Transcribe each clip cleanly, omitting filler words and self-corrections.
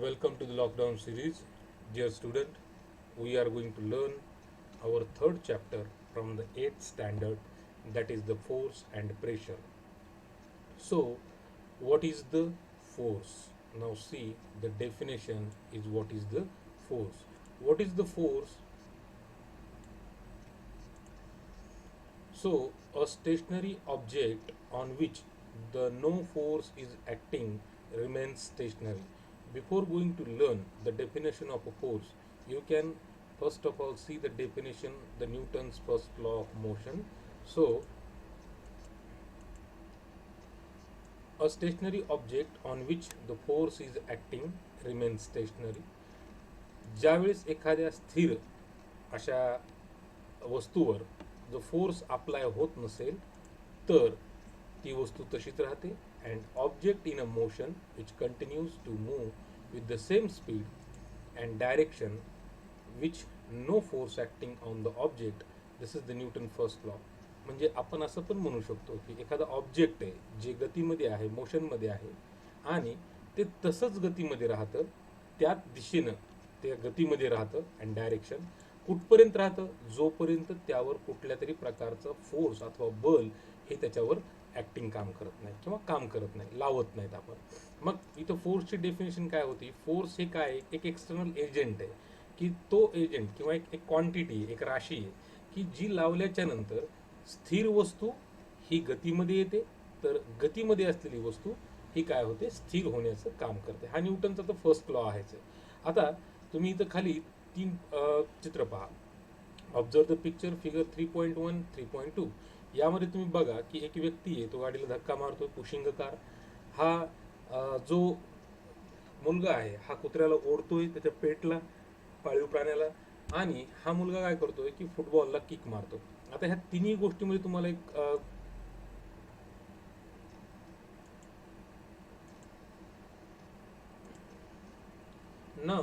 Welcome to the lockdown series. Dear student, we are going to learn our third chapter from the 8th standard, that is the force and pressure. So, what is the force? Now see, the definition is what is the force. What is the force? So, a stationary object on which the no force is acting remains stationary. Before going to learn the definition of a force, you can first of all see the definition, the Newton's first law of motion. So, a stationary object on which the force is acting remains stationary. ज्यावेळेस एखाद्या स्थिर अशा वस्तूवर जो force apply होत नसेल तर ती वस्तू तशीच राहते. And object in a motion which continues to move with the same speed and direction which no force acting on the object, this is the Newton first law. म्हणजे आपण असं पण म्हणू शकतो की एखादा ऑब्जेक्ट आहे जे गतीमध्ये आहे, मोशनमध्ये आहे आणि ते तसंच गतीमध्ये राहतं, त्याच दिशेनं ते गतीमध्ये राहतं अँड डायरेक्शन कुठपर्यंत राहतं, जोपर्यंत त्यावर कुठल्या तरी प्रकारचं फोर्स अथवा बल हे त्याच्यावर ॲक्टिंग काम करत नाही किंवा काम करत नाही, लावत नाहीत आपण. मग इथं फोर्सची डेफिनेशन काय होती? फोर्स हे काय आहे? एक एक्सटर्नल एजंट आहे की तो एजंट किंवा एक क्वांटिटी, एक राशी आहे की जी लावल्याच्या नंतर स्थिर वस्तू ही गतीमध्ये येते, तर गतीमध्ये असलेली वस्तू ही काय होते? स्थिर होण्याचं काम करते. हा न्यूटनचा तर फर्स्ट लॉ आहेच. आता तुम्ही इथं खाली तीन चित्र पहा. Observe the picture figure 3.1, 3.2. यामध्ये तुम्ही बघा की एक व्यक्ती आहे, तो गाडीला धक्का मारतोय, पुशिंग कार. हा जो मुलगा आहे हा कुत्र्याला ओढतोय त्याच्या पेटला, पाळीव प्राण्याला, आणि हा मुलगा काय करतोय की फुटबॉलला किक मारतो. आता ह्या तिन्ही गोष्टीमध्ये तुम्हाला एक now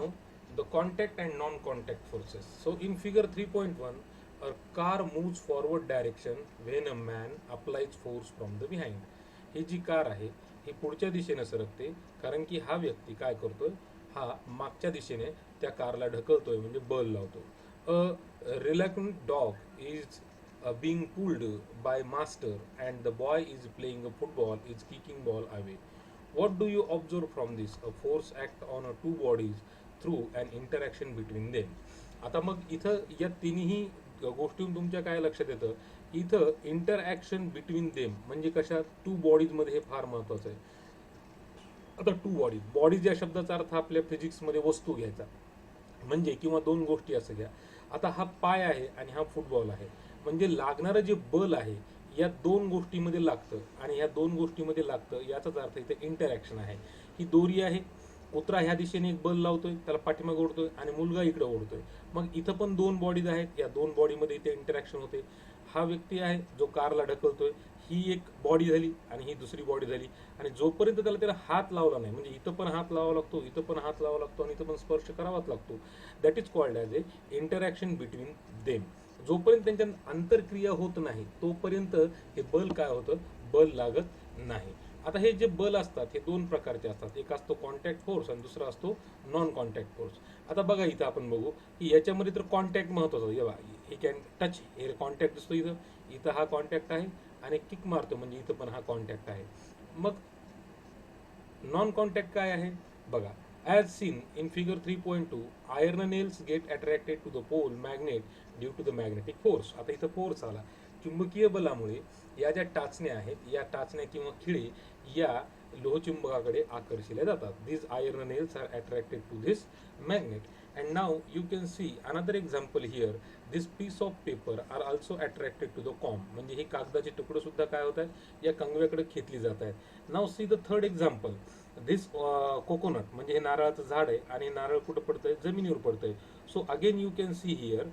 the contact and non-contact forces. So in figure 3.1, a car moves forward direction when a man applies force from the behind. ही जी कार आहे ही पुढच्या दिशेने सरकते कारण की हा व्यक्ती काय करतोय, हा मागच्या दिशेने त्या कारला ढकलतोय, म्हणजे बल लावतोय. अ reluctant dog is being pulled by master and the boy is playing a football, is kicking ball away. What do you observe from this? A force act on a two bodies through an interaction between them. आता मग इथं या तिन्ही गोष्टीतून तुमच्या काय लक्षात येतं? इथं इंटरॅक्शन बिटवीन देम म्हणजे कशा? टू बॉडीजमध्ये हे फार महत्वाचं आहे. आता टू बॉडीज, बॉडीज या शब्दाचा अर्थ आपल्या फिजिक्समध्ये वस्तू घ्यायचा, म्हणजे किंवा दोन गोष्टी असं घ्या. आता हा पाय आहे आणि हा फुटबॉल आहे, म्हणजे लागणारं जे बल आहे या दोन गोष्टीमध्ये लागतं आणि ह्या दोन गोष्टीमध्ये लागतं, याचाच अर्थ इथे इंटरॅक्शन आहे. ही दोरी आहे, कुत्रा ह्या दिशेने एक बल लावतोय, त्याला पाठीमागे ओढतोय आणि मुलगा इकडे ओढतोय. मग इथं पण दोन बॉडीज आहेत, या दोन बॉडीमध्ये इथे इंटरॅक्शन होते. हा व्यक्ती आहे जो कारला ढकलतोय, ही एक बॉडी झाली आणि ही दुसरी बॉडी झाली. आणि जोपर्यंत त्याला हात लावला नाही, म्हणजे इथं पण हात लावावा लागतो, इथं पण हात लावावा लागतो आणि इथं पण स्पर्श करावाच लागतो, that is called as A interaction between them. जोपर्यंत त्यांच्या आंतरक्रिया होत नाही तोपर्यंत हे बल काय होतं? बल लागत नाही. आता हे जे बल असतात हे दोन प्रकारचे असतात, एक असतो कॉन्टॅक्ट फोर्स आणि दुसरा असतो नॉन कॉन्टॅक्ट फोर्स. आता बघा इथं आपण बघू की याच्यामध्ये तर कॉन्टॅक्ट महत्वाचा. हे कॅन टच, हे कॉन्टॅक्ट दिसतो इथं, इथं हा कॉन्टॅक्ट आहे आणि किक मारतो म्हणजे इथं पण हा कॉन्टॅक्ट आहे. मग नॉन कॉन्टॅक्ट काय आहे बघा. As seen in figure 3.2, iron nails get attracted to the pole magnet due to the magnetic force. आता इथं फोर्स आला, चुंबकीय बलामुळे या ज्या टाचण्या आहेत या टाचण्या किंवा खिळे या लोहचुंबकाकडे आकर्षिल्या जातात. This iron nails are attracted to this magnet. And now you can see another example here. This piece of paper are also attracted to the comb. म्हणजे हे कागदाचे तुकडे सुद्धा काय होत आहेत? या कंगव्याकडे खेचली जात आहेत. Now see the third example. This coconut, म्हणजे हे नारळाचं झाड आहे आणि नारळ कुठं पडतंय? जमिनीवर पडतंय. So again you can see here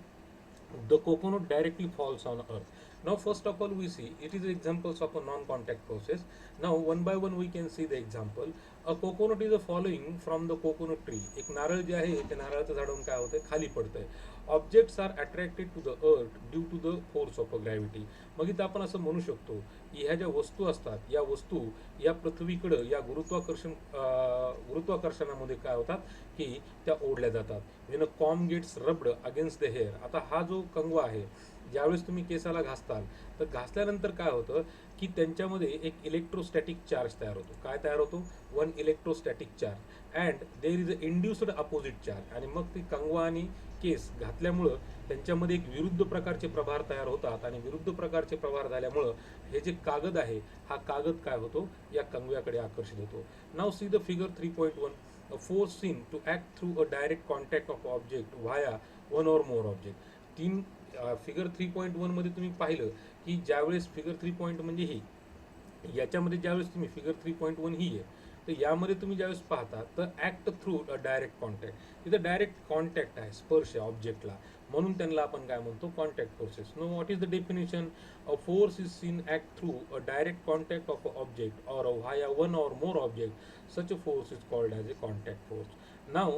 the coconut directly falls on earth. Now, first of all, we see it is examples of a non-contact process. Now, one by one, we can see the example. A coconut is a following from the coconut tree. एक नारळ जे आहे ते नारळाचं झाडून काय होतंय खाली पडतंय. Objects are attracted to the earth due to the force of a gravity. मग इथं आपण असं म्हणू शकतो की ह्या ज्या वस्तू असतात या वस्तू या पृथ्वीकडं या गुरुत्वाकर्षणामध्ये काय होतात की त्या ओढल्या जातात. When a comb gets rubbed against the hair. आता हा जो कंगवा आहे ज्यावेळेस तुम्ही केसाला घासताल तर घासल्यानंतर काय होतं की त्यांच्यामध्ये एक इलेक्ट्रोस्टॅटिक चार्ज तयार होतो. काय तयार होतो? One electrostatic charge and there is a induced opposite charge. आणि मग ती कंगवा आणि केस घातल्यामुळं त्यांच्यामध्ये एक विरुद्ध प्रकारचे प्रभार तयार होतात आणि विरुद्ध प्रकारचे प्रभार झाल्यामुळं हे जे कागद आहे हा कागद काय होतो या कंगव्याकडे आकर्षित होतो. Now see the figure 3.1. A force seen to act through a direct contact of object via one or more object. तीन फिगर 3.1 मध्ये तुम्ही पाहिलं की ज्यावेळेस फिगर 3 म्हणजे ही याच्यामध्ये ज्यावेळेस तुम्ही फिगर 3.1 ही आहे तर यामध्ये तुम्ही ज्यावेळेस पाहता तर act through a direct contact. इथं डायरेक्ट कॉन्टॅक्ट आहे स्पर्श आहे ऑब्जेक्टला म्हणून त्यांना आपण काय म्हणतो contact forces. Know what is the definition? A force is seen act through a direct contact of a object or via one or more object. Such a force is called as a contact force. Now,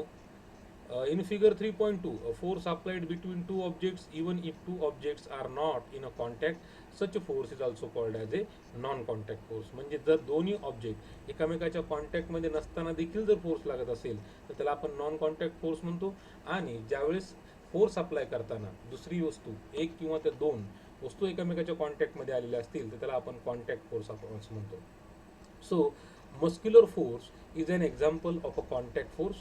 in figure 3.2, a force applied between two objects, even if two objects are not in a contact, such a force is also called as a non-contact force. म्हणजे जर दोन्ही object एकामेकाच्या कॉन्टॅक्टमध्ये नसताना देखील जर force लागत असेल तर त्याला आपण नॉन कॉन्टॅक्ट फोर्स म्हणतो. आणि ज्यावेळेस फोर्स अप्लाय करताना दुसरी वस्तू एक किंवा त्या दोन वस्तू एकामेकाच्या कॉन्टॅक्टमध्ये आलेल्या असतील तर त्याला आपण कॉन्टॅक्ट फोर्स आपण असं म्हणतो. So, muscular force is an example of a contact force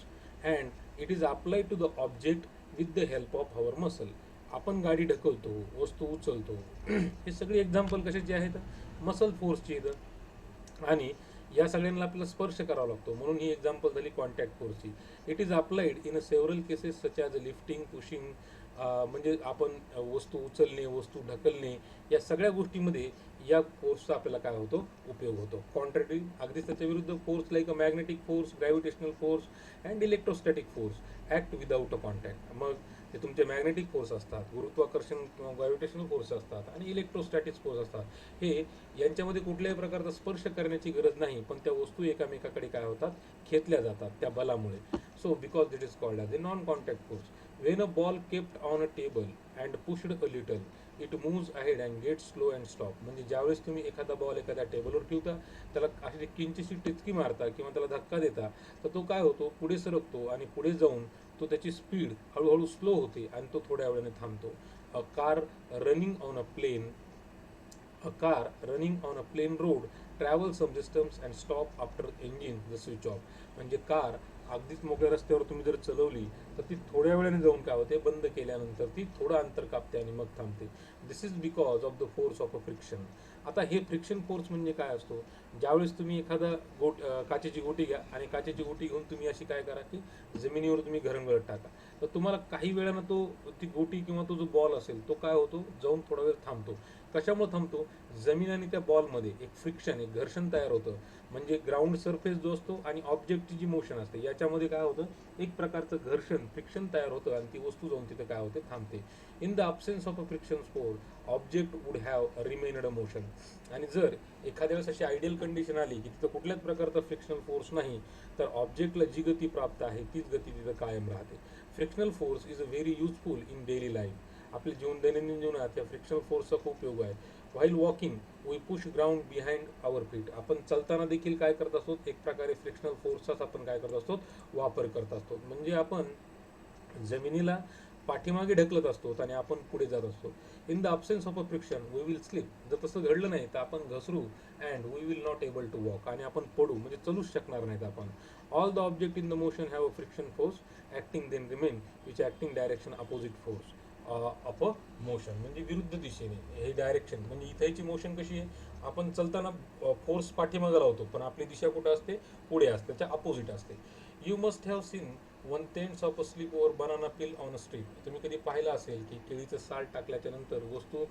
and it is applied to the object with the help of our muscle. आपण गाडी ढकलतो, वस्तू उचलतो हे सगळे एक्झाम्पल कशाचे आहेत? मसल फोर्सची आहेत आणि या सगळ्यांना आपल्याला स्पर्श करावा लागतो म्हणून ही एक्झाम्पल झाली कॉन्टॅक्ट फोर्सची. It is applied in a several cases such as lifting pushing. म्हणजे आपण वस्तू उचलणे वस्तू ढकलणे या सगळ्या गोष्टीमध्ये या फोर्सचा आपल्याला काय होतो उपयोग होतो. कॉन्ट्रॅरी अगदीच त्याच्या विरुद्ध force like a magnetic force gravitational force and electrostatic force act without a contact. मग ते तुमचे मॅग्नेटिक फोर्स असतात गुरुत्वाकर्षण किंवा ग्रॅव्हिटेशनल फोर्स असतात आणि इलेक्ट्रोस्टॅटिक फोर्स असतात. हे यांच्यामध्ये कुठल्याही प्रकारचा स्पर्श करण्याची गरज नाही पण त्या वस्तू एकामेकाकडे काय होतात खेचल्या जातात त्या बलामुळे. So because it is called as a non contact force. When a ball kept on a table and pushed a little, it moves ahead and gets slow and stop. म्हणजे ज्यावेळेस तुम्ही एखादा बॉल एखाद्या टेबलवर ठेवता त्याला अशी किंचितशी टिचकी मारता किंवा त्याला धक्का देता तर तो काय होतो पुढे सरकतो आणि पुढे जाऊन तो त्याची स्पीड हळूहळू स्लो होते आणि तो थोड्या वेळाने थांबतो. A car running on a plane A car running on a plain road travels some distance and stop after engine the switch off. म्हणजे कार अगदीच मोकळ्या रस्त्यावर तुम्ही जर चालवली तर ती थोड्या वेळाने जाऊन काय होते बंद केल्यानंतर ती थोडं अंतर कापते आणि मग थांबते. This is because of the force of a friction. आता हे फ्रिक्शन फोर्स म्हणजे काय असतो? ज्यावेळेस तुम्ही एखादा काचेची गोटी घ्या आणि काचेची गोटी घेऊन तुम्ही अशी काय करा की जमिनीवर तुम्ही घरंगळत टाका तर तुम्हाला काही वेळानं ती गोटी किंवा तो जो बॉल असेल तो काय होतो जाऊन थोडा वेळ थांबतो. कशामुळे थांबतो? जमीन आणि त्या बॉलमध्ये एक फ्रिक्शन एक घर्षण तयार होतं. म्हणजे ग्राउंड सरफेस जो असतो आणि ऑब्जेक्टची जी मोशन असते याच्यामध्ये काय होतं एक प्रकारचं घर्षण फ्रिक्शन तयार होतं आणि ती वस्तू जाऊन तिथे काय होते थांबते. In the absence of a friction force object would have remained a motion. आणि जर एखाद्या वेळेस अशी आयडियल कंडिशन आली की तिथं कुठल्याच प्रकारचा फ्रिक्शनल फोर्स नाही तर ऑब्जेक्टला जी गती प्राप्त आहे तीच गती तिथं कायम राहते. Frictional force is a very useful in daily life. आपल्या दैनंदिन जीवनात या फ्रिक्शनल फोर्सचा खूप उपयोग आहे. While walking we push ground behind our feet. आपण चालताना देखील काय करत असतो एक प्रकारे फ्रिक्शनल फोर्सचाच आपण काय करत असतो वापर करत असतो. म्हणजे आपण जमिनीला पाठीमागे ढकलत असतो आणि आपण पुढे जात असतो. In the absence of a friction we will slip. जर तसं घडलं नाही तर आपण घसरू and we will not able to walk आणि आपण पडू म्हणजे चलूच शकणार नाहीत आपण. All the object in the motion have a friction force acting then remain which acting direction opposite force of a motion. म्हणजे विरुद्ध दिशेने हे डायरेक्शन म्हणजे इथेची मोशन कशी आहे आपण चलताना फोर्स पाठीमागे लावतो पण आपली दिशा कुठं असते पुढे असते त्याच्या अपोजिट असते. You must have seen one tens of a slip over banana peel on a street. तुम्ही कधी पाहिलं असेल की केळीचं साल टाकल्याच्या नंतर वस्तू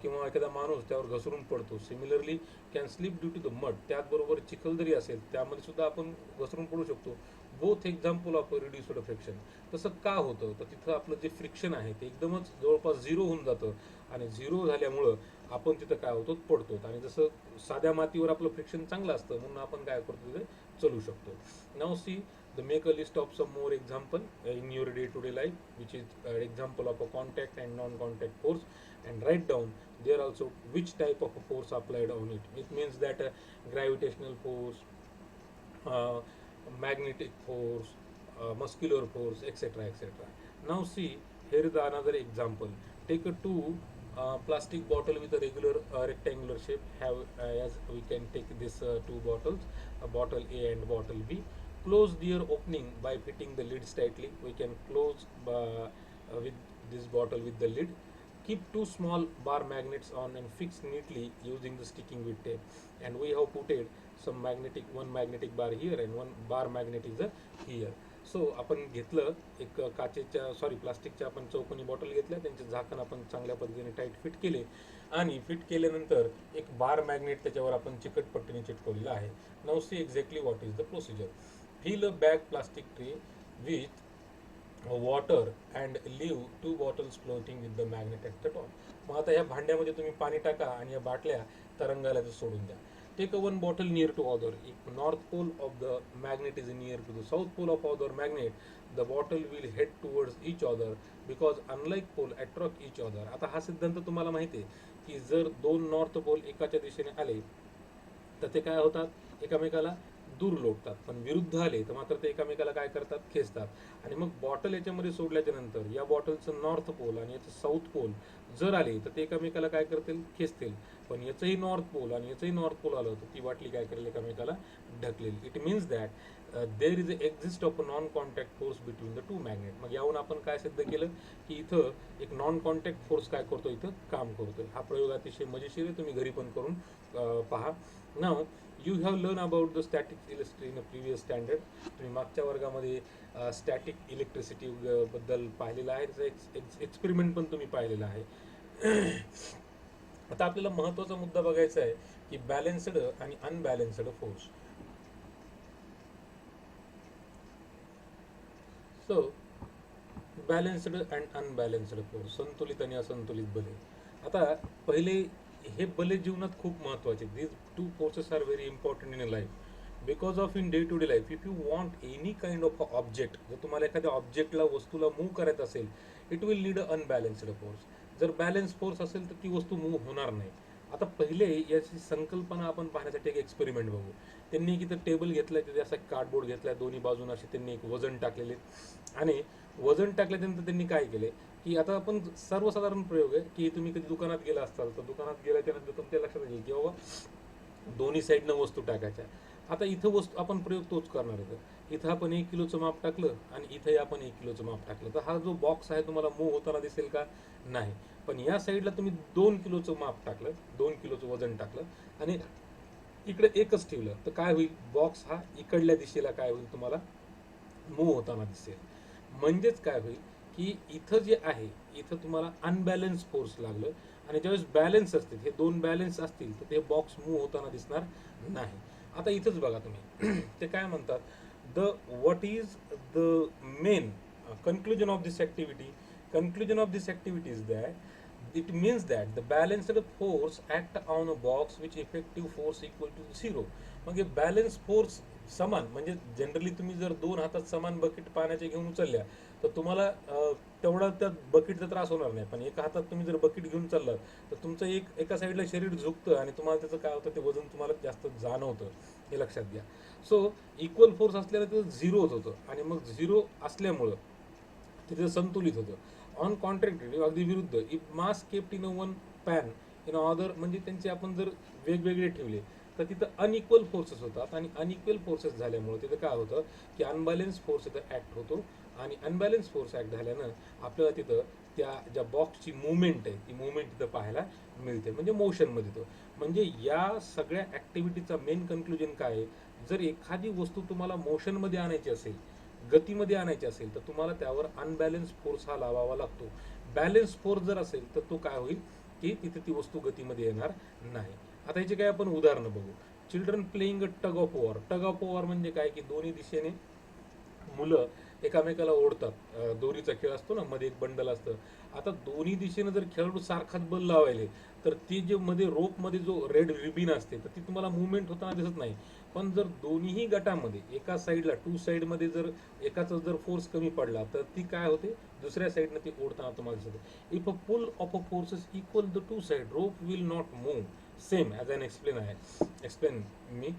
किंवा एखादा माणूस त्यावर घसरून पडतो. Similarly can slip due to the mud. त्याचबरोबर चिखल जरी असेल त्यामध्ये सुद्धा आपण घसरून पडू शकतो. Both example of reduced friction. तसं का होतं तर तिथं आपलं जे फ्रिक्शन आहे ते एकदमच जवळपास झिरो होऊन जातं आणि झिरो झाल्यामुळं आपण तिथं काय होतो पडतो. आणि जसं साध्या मातीवर आपलं फ्रिक्शन चांगलं असतं म्हणून आपण काय करतो तिथे चलू शकतो. नाव C the make a list of some more example in your day to day life which is example of a contact and non contact force, and write down there also which type of a force applied on it. It means that gravitational force, uh, magnetic force, muscular force, etc., etc. Now see, here is the another example. Take a two plastic bottle with a regular rectangular shape. Have as we can take this two bottles, a bottle A and bottle B. Close their opening by fitting the lids tightly. We can close with this bottle with the lid. Keep two small bar magnets on and fix neatly using the sticking with tape. And we have put it some magnetic, one magnetic bar here and one bar magnet is here. So आपण घेतलं एक काचेच्या प्लास्टिकच्या आपण चौकोनी bottle घेतल्या, त्यांचे झाकण आपण चांगल्या पद्धतीने टाईट फिट केले आणि फिट केल्यानंतर एक बार मॅग्नेट त्याच्यावर आपण चिकट पट्टीने चिटकवलेला आहे. Now see exactly what is the procedure. Fill a bag plastic tray with water and leave two bottles floating with the magnet at the top. मग आता या भांड्यामध्ये तुम्ही पाणी टाका आणि या बाटल्या तरंगायला सोडून द्या. Take a one bottle near to other. If north pole of the magnet is near to the south pole of other magnet, the bottle will head towards each other because unlike pole attract each other. आता हा सिद्धांत तुम्हाला माहिती आहे की जर दोन north pole एकाच्या दिशेने आले तर ते काय होतात, एकामेकाला दूर लोटतात. पण विरुद्ध आले तर मात्र ते एकामेकाला काय करतात, खेचतात. आणि मग बॉटल याच्यामध्ये सोडल्याच्या नंतर या बॉटलचं नॉर्थ पोल आणि याचं साऊथ पोल जर आले तर ते एकामेकाला काय करतील, खेचतील. पण याचंही नॉर्थ पोल आणि याचंही नॉर्थ पोल आलं तर ती बाटली काय करेल, एकामेकाला ढकलेल. It means that there is exist of a non contact force between the two magnet. मग याहून आपण काय सिद्ध केलं की इथं एक नॉन कॉन्टॅक्ट फोर्स काय करतो, इथं काम करतोय. हा प्रयोग अतिशय मजेशीर आहे, तुम्ही घरी पण करून पहा. Now you have learn about the static electricity in a previous standard. तुम्ही मागच्या वर्गामध्ये स्टॅटिक इलेक्ट्रिसिटी बद्दल पाहिलेलं आहे, त्याचा एक्सपेरिमेंट पण तुम्ही पाहिलेला आहे. आता आपल्याला महत्त्वाचा मुद्दा बघायचा आहे की बॅलन्स्ड आणि unbalanced force. So balanced and unbalanced force, संतुलित आणि असंतुलित बले. आता पहिले हे बले जीवनात खूप महत्त्वाचे. These two forces are very important in life because of in day to day life if you want any kind of a object, जर तुम्हाला एखाद्या ऑब्जेक्टला वस्तूला मूव्ह करायचं असेल, it will need a unbalanced force. जर बॅलन्स फोर्स असेल तर ती वस्तू मूव्ह होणार नाही. आता पहिले याची संकल्पना आपण पाहण्यासाठी एक एक्सपेरिमेंट बघू. त्यांनी इथं टेबल घेतलाय, तिथे असा कार्डबोर्ड घेतलाय, दोन्ही बाजून असे त्यांनी एक वजन टाकलेले आणि वजन टाकल्यानंतर त्यांनी काय केले की आता आपण सर्वसाधारण प्रयोग आहे की तुम्ही कधी दुकानात गेला असताल तर दुकानात गेल्याच्या नंतर तुमच्या लक्षात येईल की बाबा दोन्ही साईडनं वस्तू टाकायच्या. आता इथं वस्तू आपण प्रयोग तोच करणार आहे. इथं आपण 1 किलोचं माप टाकलं आणि इथंही आपण 1 किलोचं माप टाकलं तर हा जो बॉक्स आहे तुम्हाला मूव्ह होताना दिसेल का, नाही. पण या साईडला तुम्ही 2 किलोचं माप टाकलं, 2 किलोचं वजन टाकलं आणि इकडे एकच ठेवलं तर काय होईल, बॉक्स हा इकडल्या दिशेला काय होईल, तुम्हाला मूव्ह होताना दिसेल. म्हणजेच काय होईल की इथं जे आहे इथं तुम्हाला अनबॅलन्स फोर्स लागलं आणि ज्यावेळेस बॅलन्स असतील, हे दोन बॅलन्स असतील तर ते बॉक्स मूव्ह होताना दिसणार नाही. आता इथंच बघा तुम्ही ते काय म्हणतात, the what is the main conclusion of this activity. Conclusion of this activity is that it means that the balanced force act on a box which effective force equal to 0. मग हे बॅलन्स फोर्स समान म्हणजे generally तुम्ही जर दोन हातात समान bucket पाण्याचे घेऊन उचलल्या तर तुम्हाला तेवढा त्या बकेटचा त्रास होणार नाही. पण एका हातात तुम्ही जर बकेट घेऊन चाललात तर तुमचं एका साईडला शरीर झुकतं आणि तुम्हाला त्याचं काय होतं, ते वजन तुम्हाला जास्त जाणवतं, हे लक्षात घ्या. सो इक्वल फोर्स असल्यानं ते झिरो होत होतं आणि मग झिरो असल्यामुळं तिथे संतुलित होतं. ऑन कॉन्ट्रॅक्टरी अगदी विरुद्ध, if mass kept in one pan in other, म्हणजे त्यांचे आपण जर वेगवेगळे ठेवले तर तिथं अनइक्वल फोर्सेस होतात आणि अनइक्वल फोर्सेस झाल्यामुळे तिथं काय होतं की अनबॅलन्स फोर्स इथं ॲक्ट होतो आणि अनबॅलन्स फोर्स ॲक्ट झाल्यानं आपल्याला तिथं त्या ज्या बॉक्सची मुवमेंट आहे ती मुवमेंट तिथं पाहायला मिळते, म्हणजे मोशनमध्ये तो. म्हणजे या सगळ्या ॲक्टिव्हिटीचा मेन कन्क्लुजन काय आहे, जर एखादी वस्तू तुम्हाला मोशनमध्ये आणायची असेल, गतीमध्ये आणायची असेल तर तुम्हाला त्यावर अनबॅलन्स फोर्स हा लावावा लागतो. बॅलन्स फोर्स जर असेल तर तो काय होईल की तिथे ती वस्तू गतीमध्ये येणार नाही. आता याचे काय आपण उदाहरणं बघू. Children playing a tug of war. Tug of war म्हणजे काय की दोन्ही दिशेने मुलं एकामेकाला ओढतात. दोरीचा खेळ असतो ना, मध्ये एक बंडल असतं. आता दोन्ही दिशेनं जर खेळाडू सारखाच बल लावायले, तर ती जे मध्ये रोपमध्ये जो रेड रिबिन असते, तर ती तुम्हाला मुवमेंट होताना दिसत नाही. पण जर दोन्हीही गटामध्ये एका साईडला टू साईडमध्ये जर एकाचा जर फोर्स कमी पडला, तर ती काय होते, दुसऱ्या साईडनं ती ओढताना तुम्हाला दिसते. If a pull of a force is equal the two side, rope will not move same as un explain me.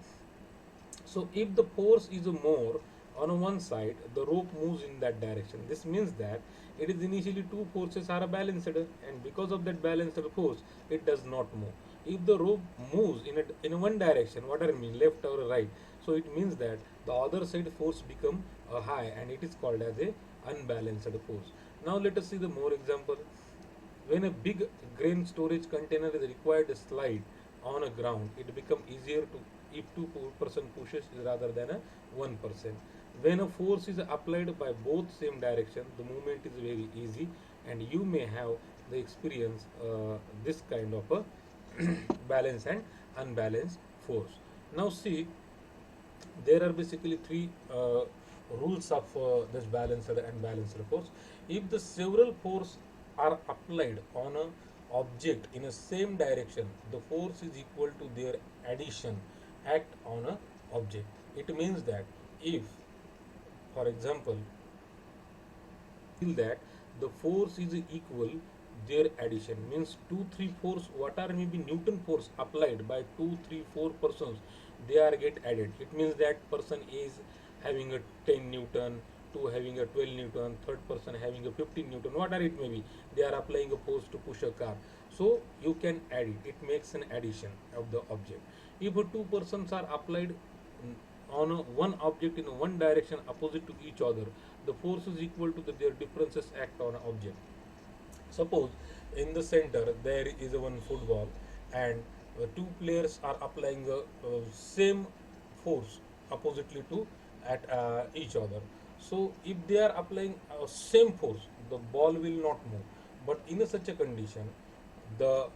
So if the force is more on one side, the rope moves in that direction. This means that it is initially two forces are balanced, and because of that balanced force, it does not move. If the rope moves in one direction, what I mean, left or right, so it means that the other side force become high, and it is called as a unbalanced force. Now let us see the more example. When a big grain storage container is required to slide on a ground, it becomes easier to if two-person pushes rather than a one person. When a force is applied by both same direction, the movement is very easy, and you may have the experience this kind of a balance and unbalanced force. Now see, there are basically three rules of this balanced and unbalanced force. If the several force are applied on a object in a same direction, the force is equal to their addition act on a object. It means that if, for example, feel that the force is equal, their addition means 2 3 force what are maybe Newton force applied by 2 3 4 persons, they are get added. It means that person is having a 10 Newton, two having a 12 Newton, third person having a 15 Newton, what are it maybe, they are applying a force to push a car. So you can add it, it makes an addition of the object. If two persons are applied on one object in one direction opposite to each other, the force is equal to their differences act on an object. Suppose in the center there is a one football, and two players are applying the same force oppositely to at each other. So if they are applying same force, the ball will not move. But in a such a condition, the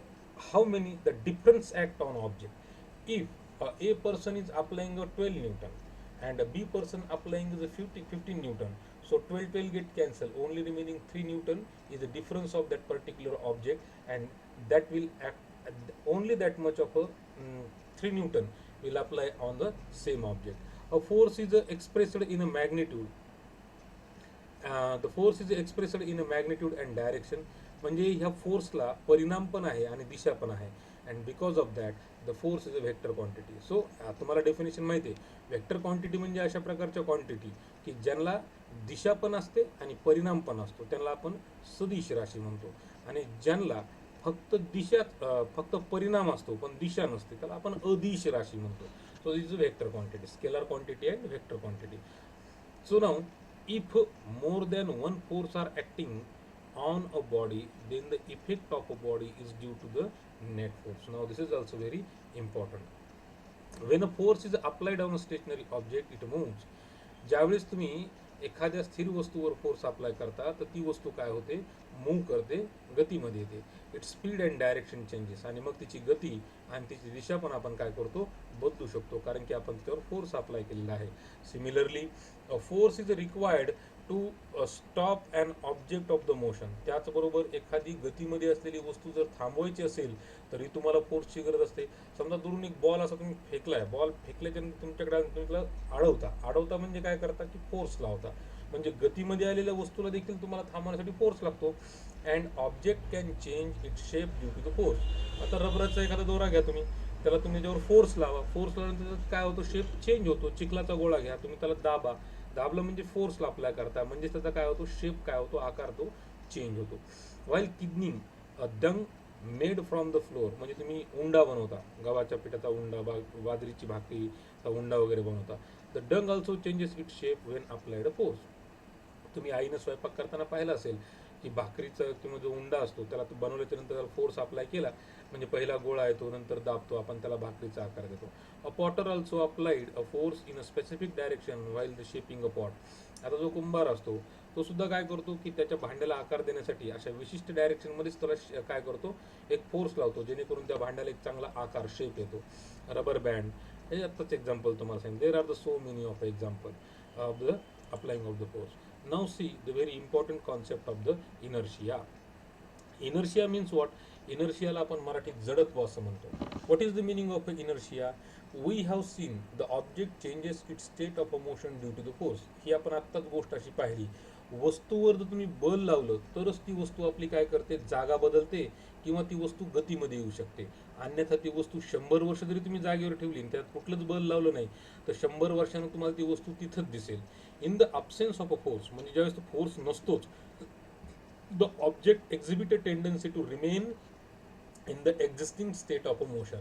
how many the difference act on object. If a person is applying a 12 Newton and a B person applying the 15 Newton, so 12 12 get cancelled, only remaining 3 Newton is the difference of that particular object, and that will act only that much of a 3 Newton will apply on the same object. A force is expressed in a magnitude. The force is expressed in a magnitude and direction. म्हणजे ह्या फोर्सला परिणाम पण आहे आणि दिशा पण आहे, and because of that the force is a vector quantity. So तुम्हाला definition माहिती आहे, व्हेक्टर क्वांटिटी म्हणजे अशा प्रकारच्या क्वांटिटी की ज्यांना दिशा पण असते आणि परिणाम पण असतो, त्यांना आपण सदिश राशी म्हणतो. आणि ज्यांना फक्त फक्त परिणाम असतो पण दिशा नसते, त्याला आपण अदिश राशी म्हणतो. So this is vector quantity, scalar quantity and vector quantity. So now, if more than one force are acting on a body, then the effect of a body is due to the net force. Now this is also very important. When a force is applied on a stationary object, it moves. ज्यावेळेस तुम्ही एखाद्या स्थिर वस्तूवर force apply करता, तर ती वस्तू काय होते, मूव्ह करते, गतीमध्ये येते. It speed and direction changes, आणि मग तिची गती आणि तिची दिशा पण आपण काय करतो, बदलू शकतो, कारण की आपण त्यावर फोर्स अप्लाय केलेला आहे. Similarly force is required to stop and object of the motion. त्याचबरोबर एखादी गतीमध्ये असलेली वस्तू जर थांबवायची असेल, तरी तुम्हाला फोर्सची गरज असते. समजा दुरून एक बॉल असा तुम्ही फेकलाय, बॉल फेकल्याच्यानंतर तुमच्याकडे तुम्ही अडवता म्हणजे काय करता की फोर्स लावता. म्हणजे गतीमध्ये आलेल्या वस्तूला देखील तुम्हाला थांबवण्यासाठी फोर्स लागतो. And object can change it shape due to the force. आता रबराचा एखादा दोरा घ्या तुम्ही, त्याला तुम्ही त्याच्यावर फोर्स लावा, फोर्स लावल्यानंतर काय होतो, शेप चेंज होतो. चिखलाचा गोळा घ्या तुम्ही, त्याला दाबलं म्हणजे फोर्सला अप्लाय करता, म्हणजे त्याचा काय होतो, शेप काय होतो, आकार तो चेंज होतो. वाईल किडनिंग डंग मेड फ्रॉम द फ्लोअर, म्हणजे तुम्ही उंडा बनवता, गव्हाच्या पिठाचा उंडा, बाजरीची भाकरीचा उंडा वगैरे बनवता. The Dang also changes it shape Wien applied a force. तुम्ही आईनं स्वयंपाक करताना पाहिलं असेल की भाकरीचा किंवा जो उंडा असतो त्याला तो बनवल्याच्या नंतर त्याला फोर्स अप्लाय केला म्हणजे पहिला गोळा येतो, नंतर दाबतो आपण, त्याला भाकरीचा आकार देतो. A potter also applied a force in a specific direction while the shaping a pot. आता जो कुंभार असतो तो सुद्धा काय करतो की त्याच्या भांड्याला आकार देण्यासाठी अशा विशिष्ट डायरेक्शनमध्येच त्याला काय करतो, एक फोर्स लावतो, जेणेकरून त्या भांड्याला एक चांगला आकार, शेप येतो. रबर बँड हे आत्ताच एक्झाम्पल तुम्हाला सांगितलं. There are the so many of example of the applying of the force. Now see the very important concept of the inertia. Inertia means what? Inertia ला आपण मराठीत जडत्व असं म्हणतो. What is the meaning of inertia? We have seen the object changes its state of motion due to the force. ही आपण आत्ताच गोष्ट अशी पाहिली. वस्तूवर जर तुम्ही बल लावलं तरच ती वस्तू आपली काय करते, जागा बदलते किंवा ती वस्तू गतीमध्ये येऊ शकते. अन्यथा ती वस्तू 100 वर्ष जरी तुम्ही जागेवर ठेवली आणि त्यात कुठलंच बल लावलं नाही तर 100 वर्षानं तुम्हाला ती वस्तू तिथंच दिसेल. In the absence of a force, म्हणजे ज्यावेळेस तो फोर्स नसतोच, the object exhibit a tendency to remain in the existing state of motion.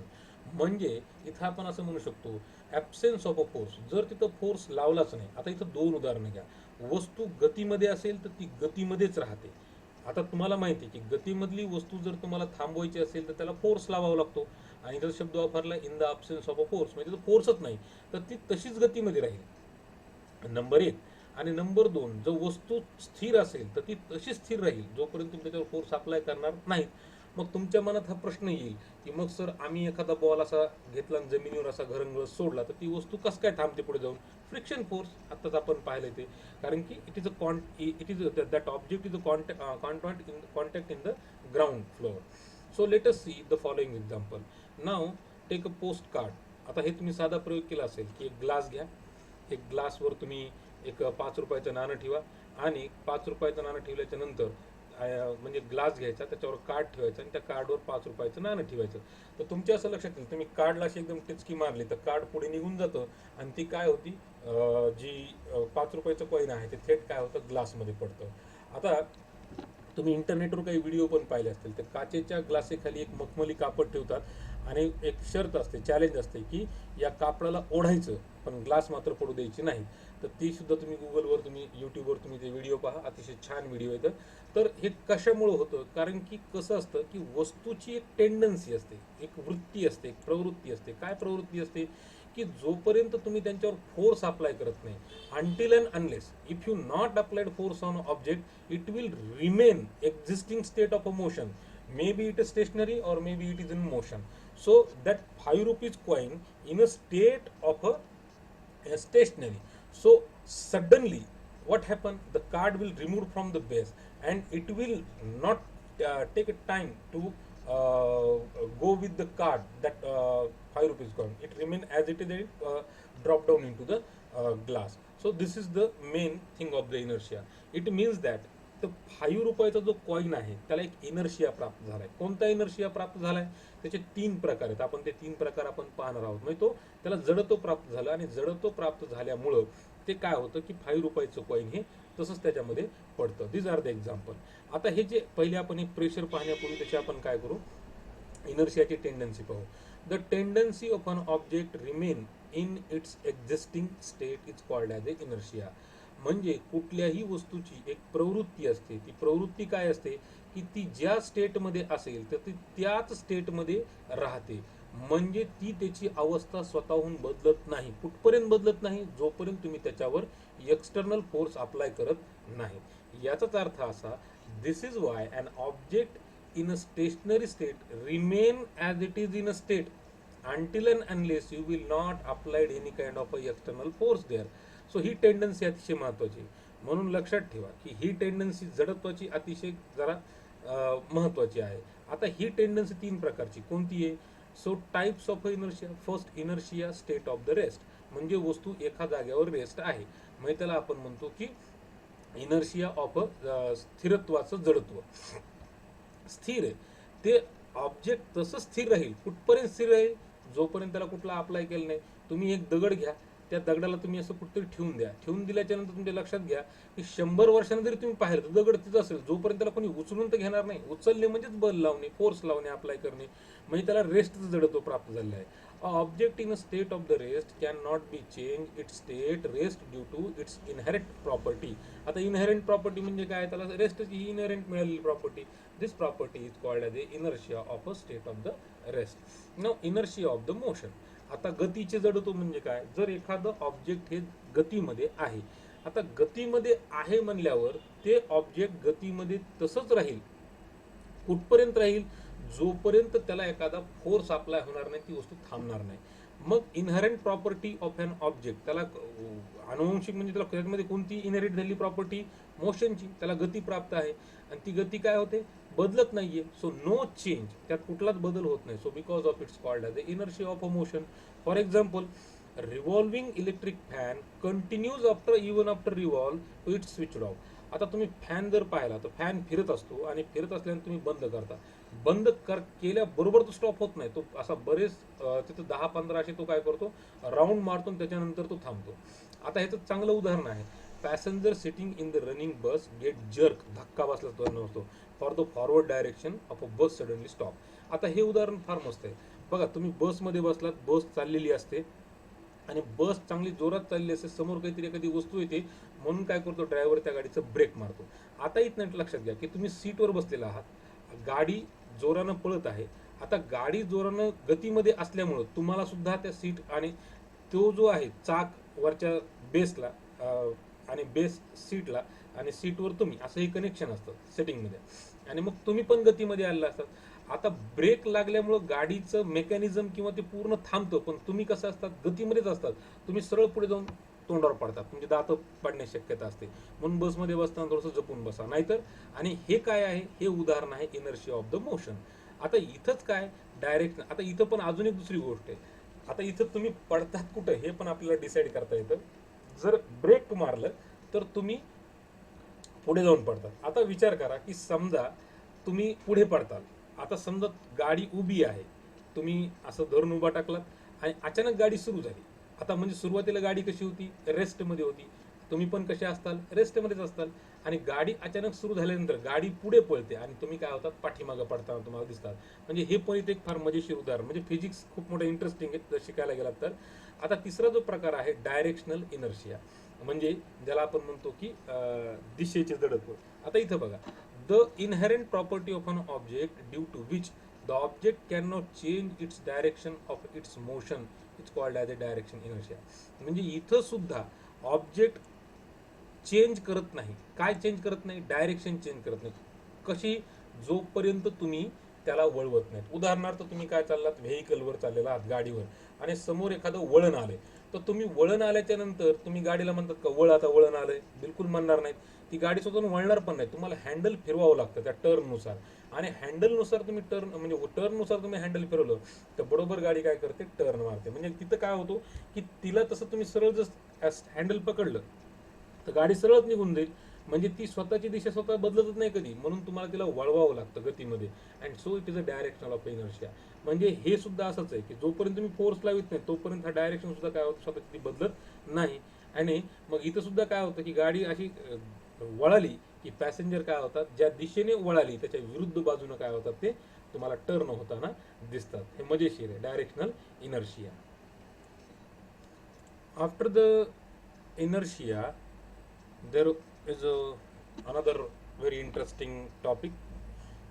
म्हणजे इथं आपण असं म्हणू शकतो ॲब्सेन्स ऑफ अ फोर्स. जर तिथं फोर्स लावलाच नाही, आता इथं दोन उदाहरणं घ्या. वस्तू गतीमध्ये असेल तर ती गतीमध्येच राहते. आता तुम्हाला माहिती आहे की गतीमधली वस्तू जर तुम्हाला थांबवायची असेल तर त्याला फोर्स लावावा लागतो, आणि जर शब्द वापरला in the absence of a force म्हणजे तो फोर्सच नाही तर ती तशीच गतीमध्ये राहील. नंबर एक. आणि नंबर दोन, जर वस्तू स्थिर असेल तर ती तशी स्थिर राहील जोपर्यंत तुम्ही त्याच्यावर फोर्स अप्लाय करणार नाहीत. मग तुमच्या मनात हा प्रश्न येईल की मग सर आम्ही एखादा बॉल असा घेतला आणि जमिनीवर असा घरंगळत सोडला तर ती वस्तू कसं काय थांबते पुढे जाऊन? Friction force. आत्ताच आपण पाहिलं ते. कारण की it is that object is a contact in the ground floor. So let us see the following example. Now take a post card. आता हे तुम्ही साधा प्रयोग केला असेल की एक ग्लास घ्या, एक ग्लासवर तुम्ही एक 5 रुपयाचं नाणं ठेवा, आणि 5 रुपयाचं नाणं ठेवल्याच्या नंतर म्हणजे ग्लास घ्यायचा, त्याच्यावर कार्ड ठेवायचं आणि त्या कार्डवर 5 रुपयाचं नाणं ठेवायचं. तर तुमच्या असं लक्षात येईल तुम्ही कार्डला अशी एकदम टिचकी मारली तर कार्ड पुढे निघून जातं आणि ती काय होती, जी 5 रुपयाचं कॉईन आहे ते थेट काय होतं, ग्लासमध्ये पडतं. आता तुम्ही इंटरनेटवर काही व्हिडिओ पण पाहिले असतील तर काचेच्या ग्लासेखाली एक मखमली कापड ठेवतात आणि एक शर्त असते, चॅलेंज असते की या कापडाला ओढायचं पण ग्लास मात्र पडू द्यायची नाही. तर ती सुद्धा तुम्ही गुगलवर, तुम्ही यूट्यूबवर तुम्ही ते व्हिडिओ पहा, अतिशय छान व्हिडिओ येतं. तर हे कशामुळे होतं? कारण की कसं असतं की वस्तूची एक टेंडन्सी असते, एक वृत्ती असते, एक प्रवृत्ती असते. काय प्रवृत्ती असते? की जोपर्यंत तुम्ही त्यांच्यावर फोर्स अप्लाय करत नाही, until and unless if you not applied force on object it will remain existing state of a motion, maybe it is stationary or maybe it is in motion. So that 5 rupees coin in a state of a stationary, so suddenly what happen, the card will remove from the base and it will not take a time to go with the card, that 5 rupees coin, it remain as it is, drop down into the glass. So this is the main thing of the inertia. It means that तर 5 रुपयाचा जो coin आहे त्याला एक inertia प्राप्त झालाय. कोणता inertia प्राप्त झालाय? त्याचे 3 प्रकार आहेत. आपण ते 3 प्रकार आपण पाहणार आहोत. म्हणजे तो त्याला जडत्व प्राप्त झालं, आणि जडत्व प्राप्त झाल्यामुळं ते काय होतं की 5 रुपयाचं कॉईन हे तसंच त्याच्यामध्ये पडतं. दिस आर द एक्झाम्पल. आता हे जे पहिले आपण एक प्रेशर पाहण्यापूर्वी त्याची आपण काय करू, इनर्शियाची टेंडन्सी पाहू. The tendency of an object remain in its existing state is called as a inertia. म्हणजे कुठल्याही वस्तूची एक प्रवृत्ती असते. ती प्रवृत्ती काय असते की ती ज्या स्टेटमध्ये असेल तर ती त्याच स्टेटमध्ये राहते. म्हणजे ती त्याची अवस्था स्वतःहून बदलत नाही. कुठपर्यंत बदलत नाही? जोपर्यंत तुम्ही त्याच्यावर एक्सटर्नल फोर्स अप्लाय करत नाही. याचाच अर्थ असा, this is why an object in a stationary state remain as it is in a state until and unless you will not applied any kind of a external force there. So he tendency अतिशय महत्त्वाची. म्हणून लक्षात ठेवा की ही tendency जडत्वाची अतिशय जरा महत्त्वाची आहे. आता ही टेंडन्सी 3 प्रकारची कोणती आहे? So types of inertia. First, inertia state of the rest, म्हणजे वस्तू एका जागेवर रेस्ट आहे, म्हणजे त्याला आपण म्हणतो की इनर्शिया ऑफ स्थिरत्वाचं जडत्व. स्थिर आहे ते ऑब्जेक्ट तसं स्थिर राहील. कुठपर्यंत स्थिर राहील? जोपर्यंत त्याला कुठला अप्लाय केलं नाही. तुम्ही एक दगड घ्या, त्या दगडाला तुम्ही असं कुठेतरी ठेवून द्या. ठेवून दिल्याच्या नंतर तुमच्या लक्षात घ्या की 100 वर्षांनी जरी तुम्ही पाहिलं तर दगड तिथं असेल. जोपर्यंत त्याला कोणी उचलून तर घेणार नाही. उचलणे म्हणजेच बल लावणे, फोर्स लावणे, अप्लाय करणे, म्हणजे त्याला रेस्टचं जडत्व प्राप्त झालेलं आहे. Object in a state of the rest can not be change its state rest due to its inherent property. आता इनहेरेंट प्रॉपर्टी म्हणजे काय? त्याला रेस्टची ही इनहेरेंट मिळालेली property. This property is called as a inertia of a state of the rest. Now inertia of the motion. आता गतीचे जडत्व म्हणजे काय? जर एखादं ऑब्जेक्ट हे गतीमध्ये आहे, आता गतीमध्ये आहे म्हणल्यावर ते ऑब्जेक्ट गतीमध्ये तसंच राहील. कुठपर्यंत राहील? जोपर्यंत त्याला एखादा फोर्स अप्लाय होणार नाही, ती वस्तू थांबणार नाही. मग इनहरंट प्रॉपर्टी ऑफ अन ऑब्जेक्ट, त्याला अनुवंशिक म्हणजे त्याला त्याच्यामध्ये कोणती इनहेरिट झालेली प्रॉपर्टी, मोशनची, त्याला गती प्राप्त आहे आणि ती गती काय होते, बदलत नाहीये. सो नो चेंज, त्यात कुठलाच बदल होत नाही. So because of its called as the inertia of a motion. For example, revolving electric fan continues after revolve it's switch off. आता तुम्ही फॅन जर पाहिला तर फॅन फिरत असतो आणि फिरत असल्याने तुम्ही बंद करता. केल्याबरोबर तो स्टॉप होत नाही, तो असा बरेच तिथं 10-15 असे तो काय करतो, राऊंड मारतो आणि त्याच्यानंतर तो थांबतो. आता ह्याचं चांगलं उदाहरण आहे, passenger sitting in the running bus get jerk, धक्का बसला तो नसतो, for the forward direction of a bus suddenly stop. आता हे उदाहरण फार मस्त आहे बघा. तुम्ही बसमध्ये बसलात, बस चाललेली असते आणि बस चांगली जोरात चालली असते, समोर काहीतरी एखादी वस्तू येते, म्हणून काय करतो ड्रायव्हर त्या गाडीचं ब्रेक मारतो. आता इथं लक्षात घ्या की तुम्ही सीटवर बसलेला आहात, गाडी जोरानं पळत आहे. आता गाडी जोरानं गतीमध्ये असल्यामुळं तुम्हाला सुद्धा त्या सीट आणि तो जो आहे चाक वरच्या बेसला आणि बेस सीटला आणि सीटवर तुम्ही, असं हे कनेक्शन असतं सेटिंगमध्ये, आणि मग तुम्ही पण गतीमध्ये आलेला असतात. आता ब्रेक लागल्यामुळं गाडीचं मेकॅनिझम किंवा ते पूर्ण थांबतं, पण तुम्ही कसं असतात, गतीमध्येच असतात. तुम्ही सरळ पुढे जाऊन तोंडावर पडतात, म्हणजे दात पडण्याची शक्यता असते. म्हणून बसमध्ये बसताना थोडंसं जपून बसा, नाहीतर. आणि हे काय आहे, हे उदाहरण आहे इनर्शिया ऑफ द मोशन. आता इथंच काय, डायरेक्शन. आता इथं पण अजून एक दुसरी गोष्ट आहे. आता इथं तुम्ही पडतात कुठं हे पण आपल्याला डिसाईड करता येतं. जर ब्रेक मारलं तर तुम्ही पुढे जाऊन पडतात. आता विचार करा की समजा तुम्ही पुढे पडताल. आता समजा गाडी उभी आहे, तुम्ही असं धरून उभा टाकलात आणि अचानक गाडी सुरू झाली. आता म्हणजे सुरुवातीला गाडी कशी होती, रेस्टमध्ये होती. तुम्ही पण कसे असताल, रेस्टमध्येच असताल. आणि गाडी अचानक सुरू झाल्यानंतर गाडी पुढे पळते आणि तुम्ही काय होतात, पाठीमागं पडताना तुम्हाला दिसतात. म्हणजे हे पण इथे एक फार मजेशीर उदाहरण, म्हणजे फिजिक्स खूप मोठं इंटरेस्टिंग आहे जर शिकायला गेलात तर. आता तिसरा जो प्रकार आहे डायरेक्शनल इनर्शिया, म्हणजे ज्याला आपण म्हणतो की दिशेचे जडत्व. आता इथं बघा, the inherent property of an object due to which the object can not change its direction of its motion it's called as a direction inertia. म्हणजे इथं सुद्धा ऑब्जेक्ट चेंज करत नाही. काय चेंज करत नाही, डायरेक्शन चेंज करत नाही. कशी, जोपर्यंत तुम्ही त्याला वळवत नाहीत. उदाहरणार्थ तुम्ही काय चाललात, व्हेकलवर चाललेला आहात, गाडीवर, आणि समोर एखादं वळण आलंय, तर तुम्ही वळण आल्याच्या नंतर तुम्ही गाडीला म्हणतात का वळ, आता वळण आलंय, बिलकुल म्हणणार नाहीत. ती गाडी स्वतःहून वळणार पण नाही, तुम्हाला हँडल फिरवावं लागतं त्या टर्ननुसार. आणि हँडलनुसार तुम्ही म्हणजे टर्ननुसार तुम्ही हँडल फिरवलं तर बरोबर गाडी काय करते, टर्न मारते. म्हणजे तिथं काय होतो की तिला तसं तुम्ही सरळ जर हँडल पकडलं तर गाडी सरळच निघून जाईल. म्हणजे ती स्वतःची दिशा स्वतः बदलतच नाही कधी, म्हणून तुम्हाला तिला वळवावं लागतं गतीमध्ये. And so it is a directional of inertia. म्हणजे हे सुद्धा असंच आहे की जोपर्यंत तुम्ही फोर्स लावित नाही तोपर्यंत हा डायरेक्शन सुद्धा काय होतं, स्वतःची ती बदलत नाही. आणि मग इथं सुद्धा काय होतं की गाडी अशी वळाली की पॅसेंजर काय होतात, ज्या दिशेने वळाली त्याच्या विरुद्ध बाजूनं काय होतात, ते तुम्हाला टर्न होताना दिसतात. हे मजेशीर आहे, directional inertia. After the inertia there is another very interesting topic,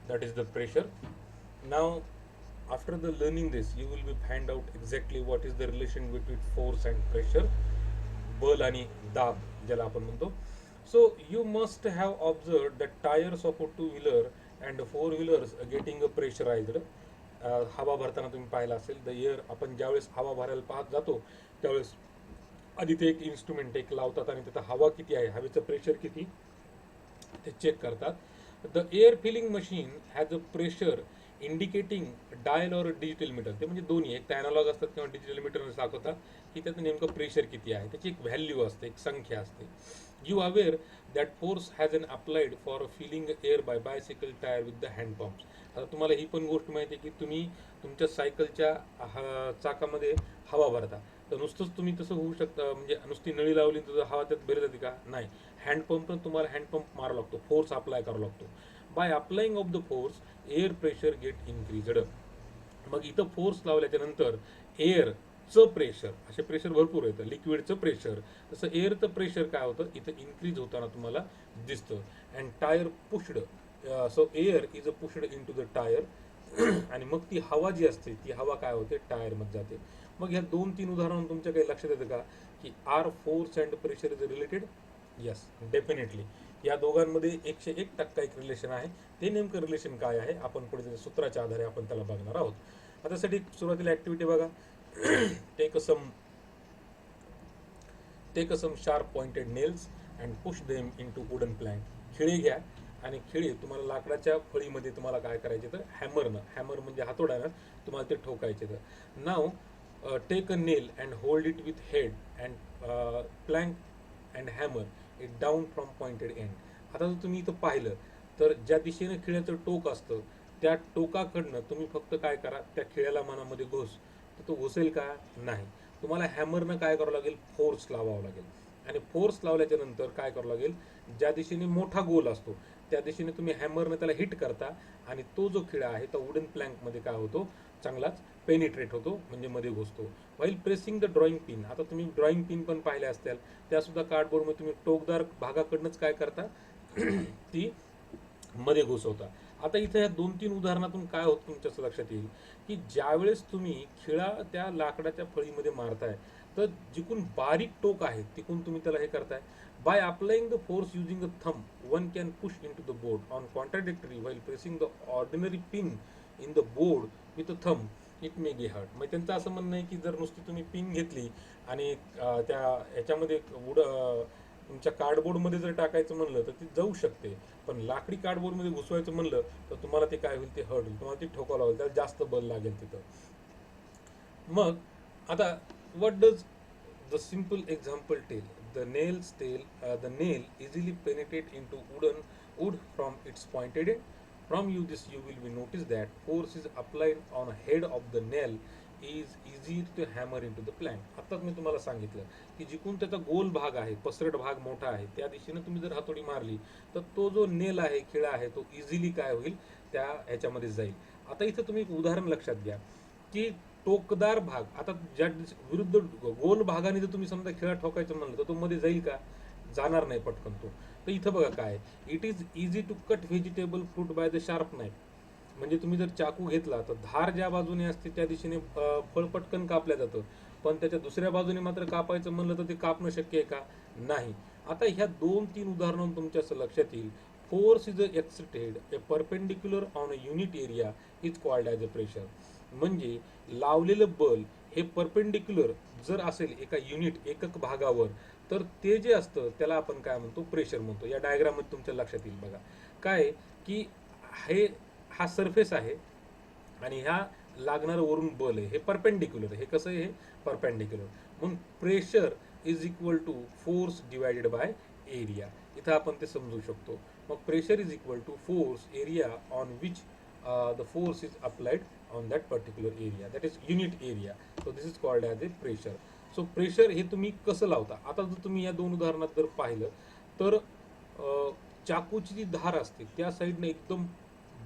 that is the pressure. Now after the learning this you will be find out exactly what is the relation between force and pressure, बल आणि दाब ज्याला आपण म्हणतो. So you must have observed that tires of a two wheeler and four wheelers getting pressurized. हवा भरताना तुम्ही पाहिलं असेल, द एअर, आपण ज्यावेळेस हवा भरायला पाहत जातो त्यावेळेस आधी ते एक इन्स्ट्रुमेंट एक लावतात आणि तिथं हवा किती आहे, हवेचं प्रेशर किती ते चेक करतात. The air filling machine has a pressure indicating dial or digital meter. ते म्हणजे दोन्ही, एक अॅनालॉग असतात किंवा डिजिटल मीटर दाखवतात की त्याचं नेमकं प्रेशर किती आहे, त्याची एक व्हॅल्यू असते, एक संख्या असते. You aware that force has an applied for filling air by bicycle tyre with the hand pumps. आता तुम्हाला ही पण गोष्ट माहिती आहे की तुम्ही तुमच्या सायकलच्या चाकामध्ये हवा भरता, तर नुसतंच तुम्ही तसं होऊ शकतं, म्हणजे नुसती नळी लावली तर हवा त्यात भरली जाते का, नाही. हँडपंपनं तुम्हाला हँडपंप मारावा लागतो, फोर्स अप्लाय करावा लागतो. By applying of the force air pressure get increased. मग इथं फोर्स लावल्याच्या नंतर एअरचं प्रेशर, असे प्रेशर भरपूर येतं, लिक्विडचं प्रेशर, तसं एअरचं प्रेशर काय होतं इथं इन्क्रीज होताना तुम्हाला दिसतं. And tyre pushed, so air is a pushed into the tyre. आणि मग ती हवा जी असते ती हवा काय होते, टायरमध्ये जाते. मग ह्या 2-3 उदाहरण तुमच्या काही लक्षात येतं का की are force and pressure is related? Yes, definitely. या दोघांमध्ये 101% एक रिलेशन आहे. ते नेमकं रिलेशन काय आहे आपण पुढे सूत्राच्या आधारे आपण त्याला बघणार आहोत. आता साठी सुरुवातीला ॲक्टिव्हिटी बघा take some take some sharp pointed nails and push them into wooden plank. खिळे घ्या आणि खिळे तुम्हाला लाकडाच्या फळीमध्ये तुम्हाला काय करायचे तर हॅमरनं, हॅमर म्हणजे हातोड्यानं तुम्हाला ते ठोकायचे. तर now take a nail and hold it with head and plank and hammer it down from pointed end. आता जर तुम्ही इथं पाहिलं तर ज्या दिशेने खिळ्याचं टोक असतं त्या टोकाकडनं तुम्ही फक्त काय करा, त्या खिळ्याला मनामध्ये घोस. तर तो घुसेल का? नाही. तुम्हाला हॅमरनं काय करावं लागेल, फोर्स लावावं लागेल. आणि फोर्स लावल्याच्या नंतर काय करावं लागेल, ज्या दिशेने मोठा गोल असतो त्या दिशेने तुम्ही हॅमरनं त्याला हिट करता आणि तो जो खिळा आहे तो वुडन प्लँकमध्ये काय होतो, चांगलाच पेनिट्रेट होतो, म्हणजे मध्ये घुसतो. While pressing the drawing pin, आता तुम्ही ड्रॉइंग पिन पण पाहिल्या असतील, त्या सुद्धा कार्डबोर्डमध्ये तुम्ही टोकदार भागाकडनंच काय करता ती मध्ये घुसवता. आता इथे या 2-3 उदाहरणातून काय होतं तुमच्या लक्षात येईल की ज्यावेळेस तुम्ही खिळा त्या लाकडाच्या फळीमध्ये मारताय तर जिकून बारीक टोक आहे तिकून तुम्ही त्याला हे करताय. By applying the force using the thumb one can push into the board on contradictory while pressing the ordinary pin in the board with a thumb it may get hurt. मग त्यांचं असं म्हणणं आहे की जर नुसती तुम्ही pin घेतली आणि त्या ह्याच्यामध्ये तुमच्या कार्डबोर्डमध्ये जर टाकायचं म्हणलं तर ती जाऊ शकते, पण लाकडी कार्डबोर्डमध्ये घुसवायचं म्हणलं तर तुम्हाला ते काय होईल, ते हर्ट होईल, तुम्हाला ती ठोकावं लागेल, त्याला जास्त बल लागेल तिथं. मग आता what does the simple example tell? The nail easily penetrate into wood from its pointed end. From you this you will be notice that force is applied on a head of the nail is easy to hammer into the plank. आताच मी तुम्हाला सांगितलं की जिकून त्याचा गोल भाग आहे, पसरट भाग मोठा आहे, त्या दिशेने तुम्ही जर हातोडी मारली तर तो जो नेल आहे, खिळा आहे, तो इझिली काय होईल, त्या ह्याच्यामध्ये जाईल. आता इथं तुम्ही एक उदाहरण लक्षात घ्या की टोकदार भाग, आता ज्या विरुद्ध गोल भागाने जर तुम्ही समजा खिळा ठोकायचं म्हणलं तर तो मध्ये जाईल का? जाणार नाही पटकन तो. तर इथं बघा काय, it is easy to cut vegetable fruit by the sharp knife. म्हणजे तुम्ही जर चाकू घेतला तर धार ज्या बाजूने असते त्या दिशेने फळ पटकन कापल्या जातं, पण त्याच्या दुसऱ्या बाजूने मात्र कापायचं म्हणलं तर ते कापणं शक्य आहे का? नाही. आता ह्या 2-3 उदाहरणं तुमच्या असं लक्षात येईल. Force is exerted A perpendicular on a unit area is called as a pressure. म्हणजे लावलेलं बल हे परपेंडिक्युलर जर असेल एका युनिट एकक भागावर तर ते जे असतं त्याला आपण काय म्हणतो, प्रेशर म्हणतो. या डायग्राम मध्ये तुमच्या लक्षात येईल बघा काय की हे हा सरफेस आहे आणि ह्या लागणारं वरून बल आहे, हे परपेंडिक्युलर आहे. हे कसं आहे, हे परपेंडिक्युलर. मग pressure is equal to force divided by area. इथं आपण ते समजू शकतो. मग pressure is equal to force area on which the force is applied on that particular area, that is unit area. So this is called as a pressure. So pressure हे तुम्ही कसं लावता. आता जर तुम्ही या 2 उदाहरणात जर पाहिलं तर चाकूची जी धार असते त्या साईडने एकदम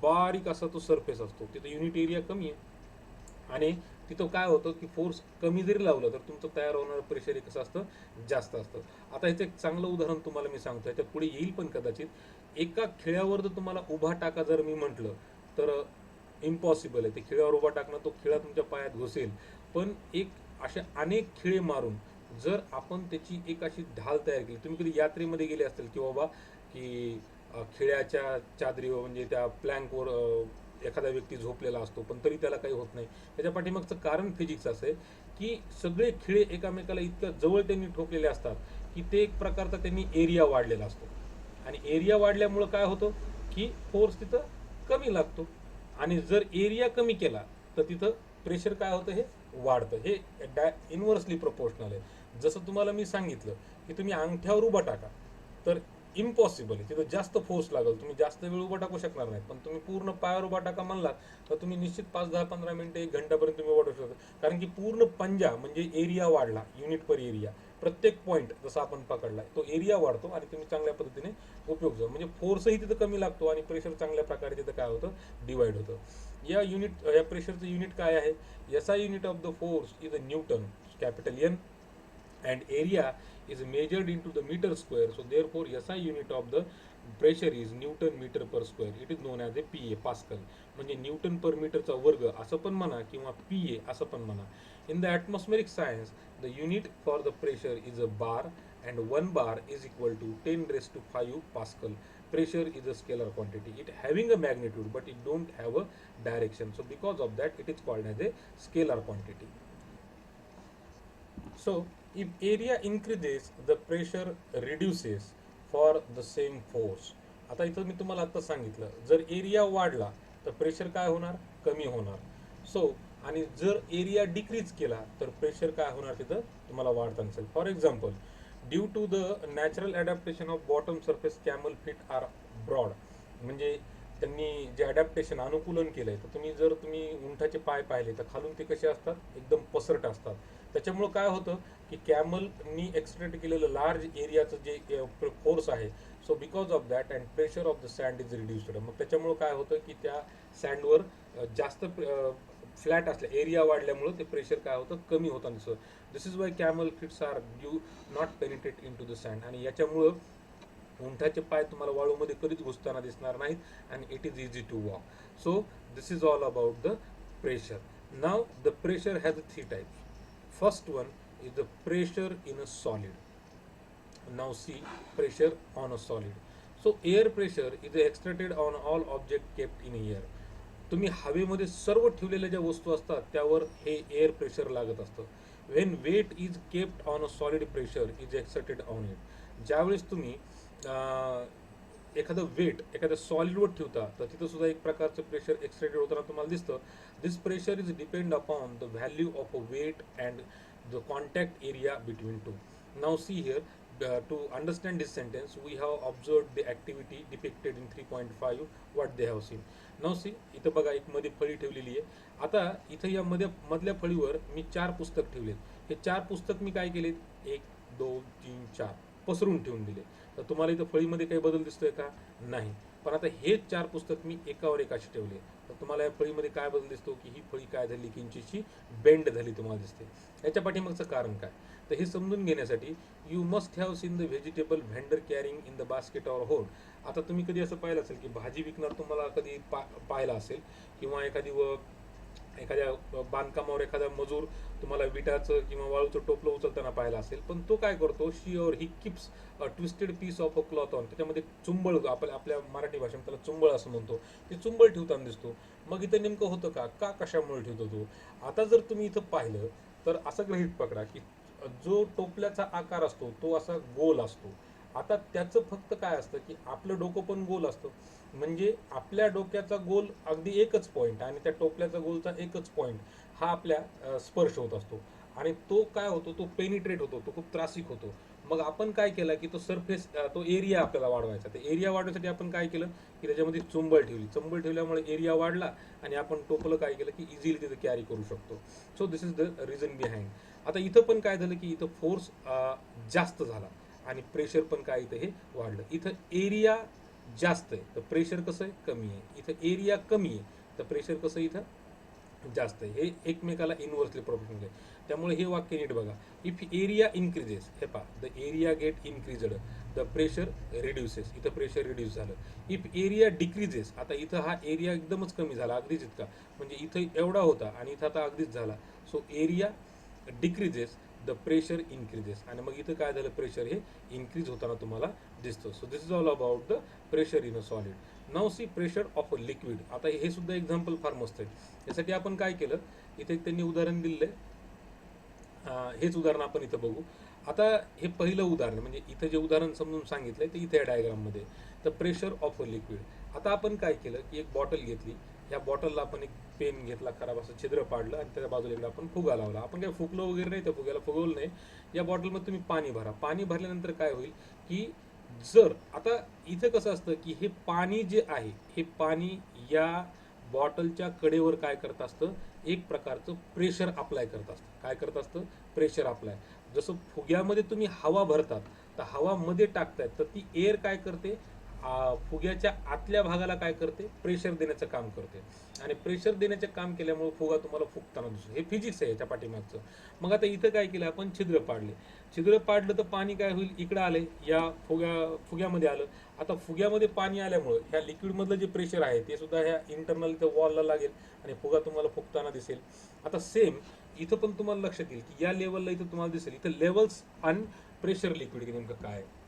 बारीक असा तो सरफेस असतो, तिथं युनिट एरिया कमी आहे आणि तिथं काय होतं की फोर्स कमी जरी लावलं तर तुमचं तयार होणारं प्रेशर हे कसं असतं, जास्त असतं. आता याचं एक चांगलं उदाहरण तुम्हाला मी सांगतो, याच्या पुढे येईल पण कदाचित. एका खिळ्यावर जर तुम्हाला उभा टाका जर मी म्हटलं तर इम्पॉसिबल आहे. ते खिळ्यावर उभा टाकणं, तो खिळा तुमच्या पायात घुसेल. पण एक अशा अनेक खिळे मारून जर आपण त्याची एक अशी ढाल तयार केली, तुम्ही कधी यात्रेमध्ये गेले असतील की बाबा की खिळ्याच्या चादरीवर म्हणजे त्या प्लँकवर एखादा व्यक्ती झोपलेला असतो पण तरी त्याला काही होत नाही. त्याच्या पाठीमागचं कारण फिजिक्स असं आहे की सगळे खिळे एकामेकाला इतक्या जवळ त्यांनी ठोकलेले असतात की ते एक प्रकारचा त्यांनी एरिया वाढलेला असतो आणि एरिया वाढल्यामुळं काय होतं की फोर्स तिथं कमी लागतो आणि जर एरिया कमी केला तर तिथं प्रेशर काय होतं, हे वाढतं. हे इनव्हर्सली प्रोपोर्शनल आहे. जसं तुम्हाला मी सांगितलं की तुम्ही अंगठ्यावर उभा टाका तर इम्पॉसिबल आहे, तिथं जास्त फोर्स लागेल, तुम्ही जास्त वेळ उभा टाकू शकणार नाही. पण तुम्ही पूर्ण पायावर उभा टाका म्हणलात तर तुम्ही निश्चित 5-10-15 मिनिटे 1 घंटापर्यंत तुम्ही उभा टाकू शकता. कारण की पूर्ण पंजा म्हणजे एरिया वाढला, युनिट पर एरिया. प्रत्येक पॉईंट जसा आपण पकडला तो एरिया वाढतो आणि तुम्ही चांगल्या पद्धतीने उपयोग होतो. म्हणजे फोर्सही तिथं कमी लागतो आणि प्रेशर चांगल्या प्रकारे तिथं काय होतं, डिवाइड होतं. या प्रेशरचं युनिट काय आहे, SI unit of the force is a Newton, capital N, and area is measured into the meter square. So therefore SI unit of the pressure is Newton meter per square. It is known as a PA, Pascal. म्हणजे Newton पर मीटरचा वर्ग असं पण म्हणा किंवा PA असं पण म्हणा. In the atmospheric science, the unit for the pressure is a bar and 1 bar is equal to 10 raised to 5 Pascal. Pressure is a scalar quantity. It having a magnitude but it don't have a direction. So because of that it is called as a scalar quantity. So if area increases, the pressure reduces for the same force. आता इथं मी तुम्हाला आता सांगितलं, जर area वाढला तर pressure काय होणार, कमी होणार. सो आणि जर एरिया डिक्रीज केला तर प्रेशर काय होणार तिथं तुम्हाला वाढताना दिसेल. For example, due to the natural adaptation of bottom surface camel feet are broad. म्हणजे त्यांनी जे अडॅप्टेशन अनुकूलन केलंय, तर तुम्ही उंटाचे पाय पाहिले तर खालून ते कसे असतात, एकदम पसरट असतात. त्याच्यामुळं काय होतं की कॅमलनी एक्सट्रॅक्ट केलेलं लार्ज एरियाचं जे फोर्स आहे, so because of that and pressure of the sand is reduced. मग त्याच्यामुळं काय होतं की त्या सँडवर जास्त फ्लॅट असल्या एरिया वाढल्यामुळं ते प्रेशर काय होतं, कमी होताना दिसतं. This is why camel feet are do not penetrate into the sand. आणि याच्यामुळं उंटाचे पाय तुम्हाला वाळूमध्ये कधीच घुसताना दिसणार नाहीत आणि it is easy to walk. So this is all about the pressure. Now the pressure has 3 types. First one is the pressure in a solid. Now see pressure on a solid. So air pressure is exerted on all object kept in air. तुम्ही हवेमध्ये सर्व ठेवलेल्या ज्या वस्तू असतात त्यावर हे air pressure लागत असतं. When weight is kept on a solid, pressure is exerted on it. ज्यावेळेस तुम्ही एखादं वेट एखाद्या सॉलिडवर ठेवता तर तिथं सुद्धा एक प्रकारचं प्रेशर एक्सर्टेड होताना तुम्हाला दिसतं. This pressure is depend upon the value of a weight and the contact area between two. Now see here, to understand this sentence we have observed the activity depicted in 3.5 what they have seen. Now see, इथं बघा एक मध्ये फळी ठेवलेली आहे. आता इथं या मधल्या फळीवर मी 4 पुस्तक ठेवलेत. हे 4 पुस्तक मी काय केलेत, 1 2 3 4 पसरून ठेवून दिले. तर तुम्हाला इथं फळीमध्ये काही बदल दिसतोय का, नाही. पण आता हे 4 पुस्तक मी एकावर एक अशी ठेवले तर तुम्हाला या फळीमध्ये काय बदल दिसतो की ही फळी काय झाली, किंचितशी बेंड झाली तुम्हाला दिसते. याच्या पाठीमागचं कारण काय, तर हे समजून घेण्यासाठी you must have seen the vegetable vendor carrying in the basket or होड. आता तुम्ही कधी असं पाहिलं असेल की भाजी विकणार तुम्हाला कधी पाहिला असेल, किंवा एखाद्या बांधकामावर एखादा मजूर तुम्हाला विटाचं किंवा वाळूचं टोपलं उचलताना पाहिला असेल. पण तो काय करतो, she or he keeps a twisted piece of a cloth on. त्याच्यामध्ये चुंबळ, आपल्या मराठी भाषेत त्याला चुंबळ असं म्हणतो, ते चुंबळ ठेवताना दिसतो. मग इथं नेमकं होतं का कशामुळे ठेवतो तो. आता जर तुम्ही इथं पाहिलं तर असं गृहीत पकडा की जो टोपल्याचा आकार असतो तो असा गोल असतो. आता त्याचं फक्त काय असतं की आपलं डोकं पण गोल असतं, म्हणजे आपल्या डोक्याचा गोल अगदी एकच पॉईंट आणि त्या टोपल्याचा गोलचा एकच पॉईंट हा आपल्या स्पर्श होत असतो. आणि तो काय होतो, तो पेनिट्रेट होतो, तो खूप त्रासिक होतो. मग आपण काय केलं की तो सरफेस, तो एरिया आपल्याला वाढवायचा. तर एरिया वाढवण्यासाठी आपण काय केलं की त्याच्यामध्ये चुंबळ ठेवली. चुंबळ ठेवल्यामुळे एरिया वाढला आणि आपण टोपलं काय केलं की इझिली तिथे कॅरी करू शकतो. So this is the reason behind. आता इथं पण काय झालं की इथं फोर्स जास्त झाला आणि प्रेशर पण काय इथं हे वाढलं. इथं एरिया जास्त आहे तर प्रेशर कसं आहे, कमी आहे. इथं एरिया कमी आहे तर प्रेशर कसं इथं जास्त आहे. हे एकमेकाला इनव्हर्सली प्रोपोर्शनल आहे. त्यामुळे हे वाक्य नीट बघा. इफ एरिया इन्क्रीजेस, हे पहा, the area get increased, the pressure reduces. इथं प्रेशर रिड्यूस झालं. इफ एरिया डिक्रीजेस, आता इथं हा एरिया एकदमच कमी झाला, अगदीच इतका, म्हणजे इथं एवढा होता आणि इथं आता अगदीच झाला. So area decreases, the pressure increases. आणि मग इथं काय झालं, प्रेशर हे इन्क्रीज होताना तुम्हाला दिसतं. So this is all about the pressure in a solid. Now see pressure of a liquid. आता हे सुद्धा एक्झाम्पल फार मस्त आहे. यासाठी आपण काय केलं, इथे त्यांनी उदाहरण दिलेलं आहे. हेच उदाहरण आपण इथं बघू. आता हे पहिलं उदाहरण, म्हणजे इथं जे उदाहरण समजून सांगितलंय ते इथे या डायग्राममध्ये, the pressure of a liquid. आता आपण काय केलं की एक बॉटल घेतली. या बॉटलला आपण एक पेन घेतला, खराब असं छिद्र पाडलं आणि त्याच्या बाजूला इकडे आपण फुगा लावला. आपण काही फुगलो वगैरे नाही, त्या फुग्याला फुगवलं नाही. या बॉटलमध्ये तुम्ही पाणी भरा. पाणी भरल्यानंतर काय होईल की जर आता इथं कसं असतं की हे पाणी जे आहे, हे पाणी या बॉटलच्या कडेवर काय करत असतं, एक प्रकारचं प्रेशर अप्लाय करत असतं. काय करत असतं, प्रेशर अप्लाय. जसं फुग्यामध्ये तुम्ही हवा भरतात तर हवा मध्ये टाकतायत तर ती एअर काय करते, फुग्याच्या आतल्या भागाला काय करते, प्रेशर देण्याचं काम करते. आणि प्रेशर देण्याचं काम केल्यामुळे फुगा तुम्हाला फुगताना दिसतो. हे फिजिक्स आहे याच्या पाठीमागचं. मग आता इथं काय केलं आपण, छिद्र पाडले. छिद्र पाडलं तर पाणी काय होईल, इकडं आले, या फुग्यामध्ये आलं. आता फुग्यामध्ये पाणी आल्यामुळं ह्या लिक्विडमधलं जे प्रेशर आहे ते सुद्धा ह्या इंटरनल इथं वॉलला लागेल आणि फुगा तुम्हाला फुगताना दिसेल. आता सेम इथं पण तुम्हाला लक्षात येईल की या लेवलला इथं तुम्हाला दिसेल, इथं लेवल्स आणि प्रेशर लिक्विड नेमकं काय आहे.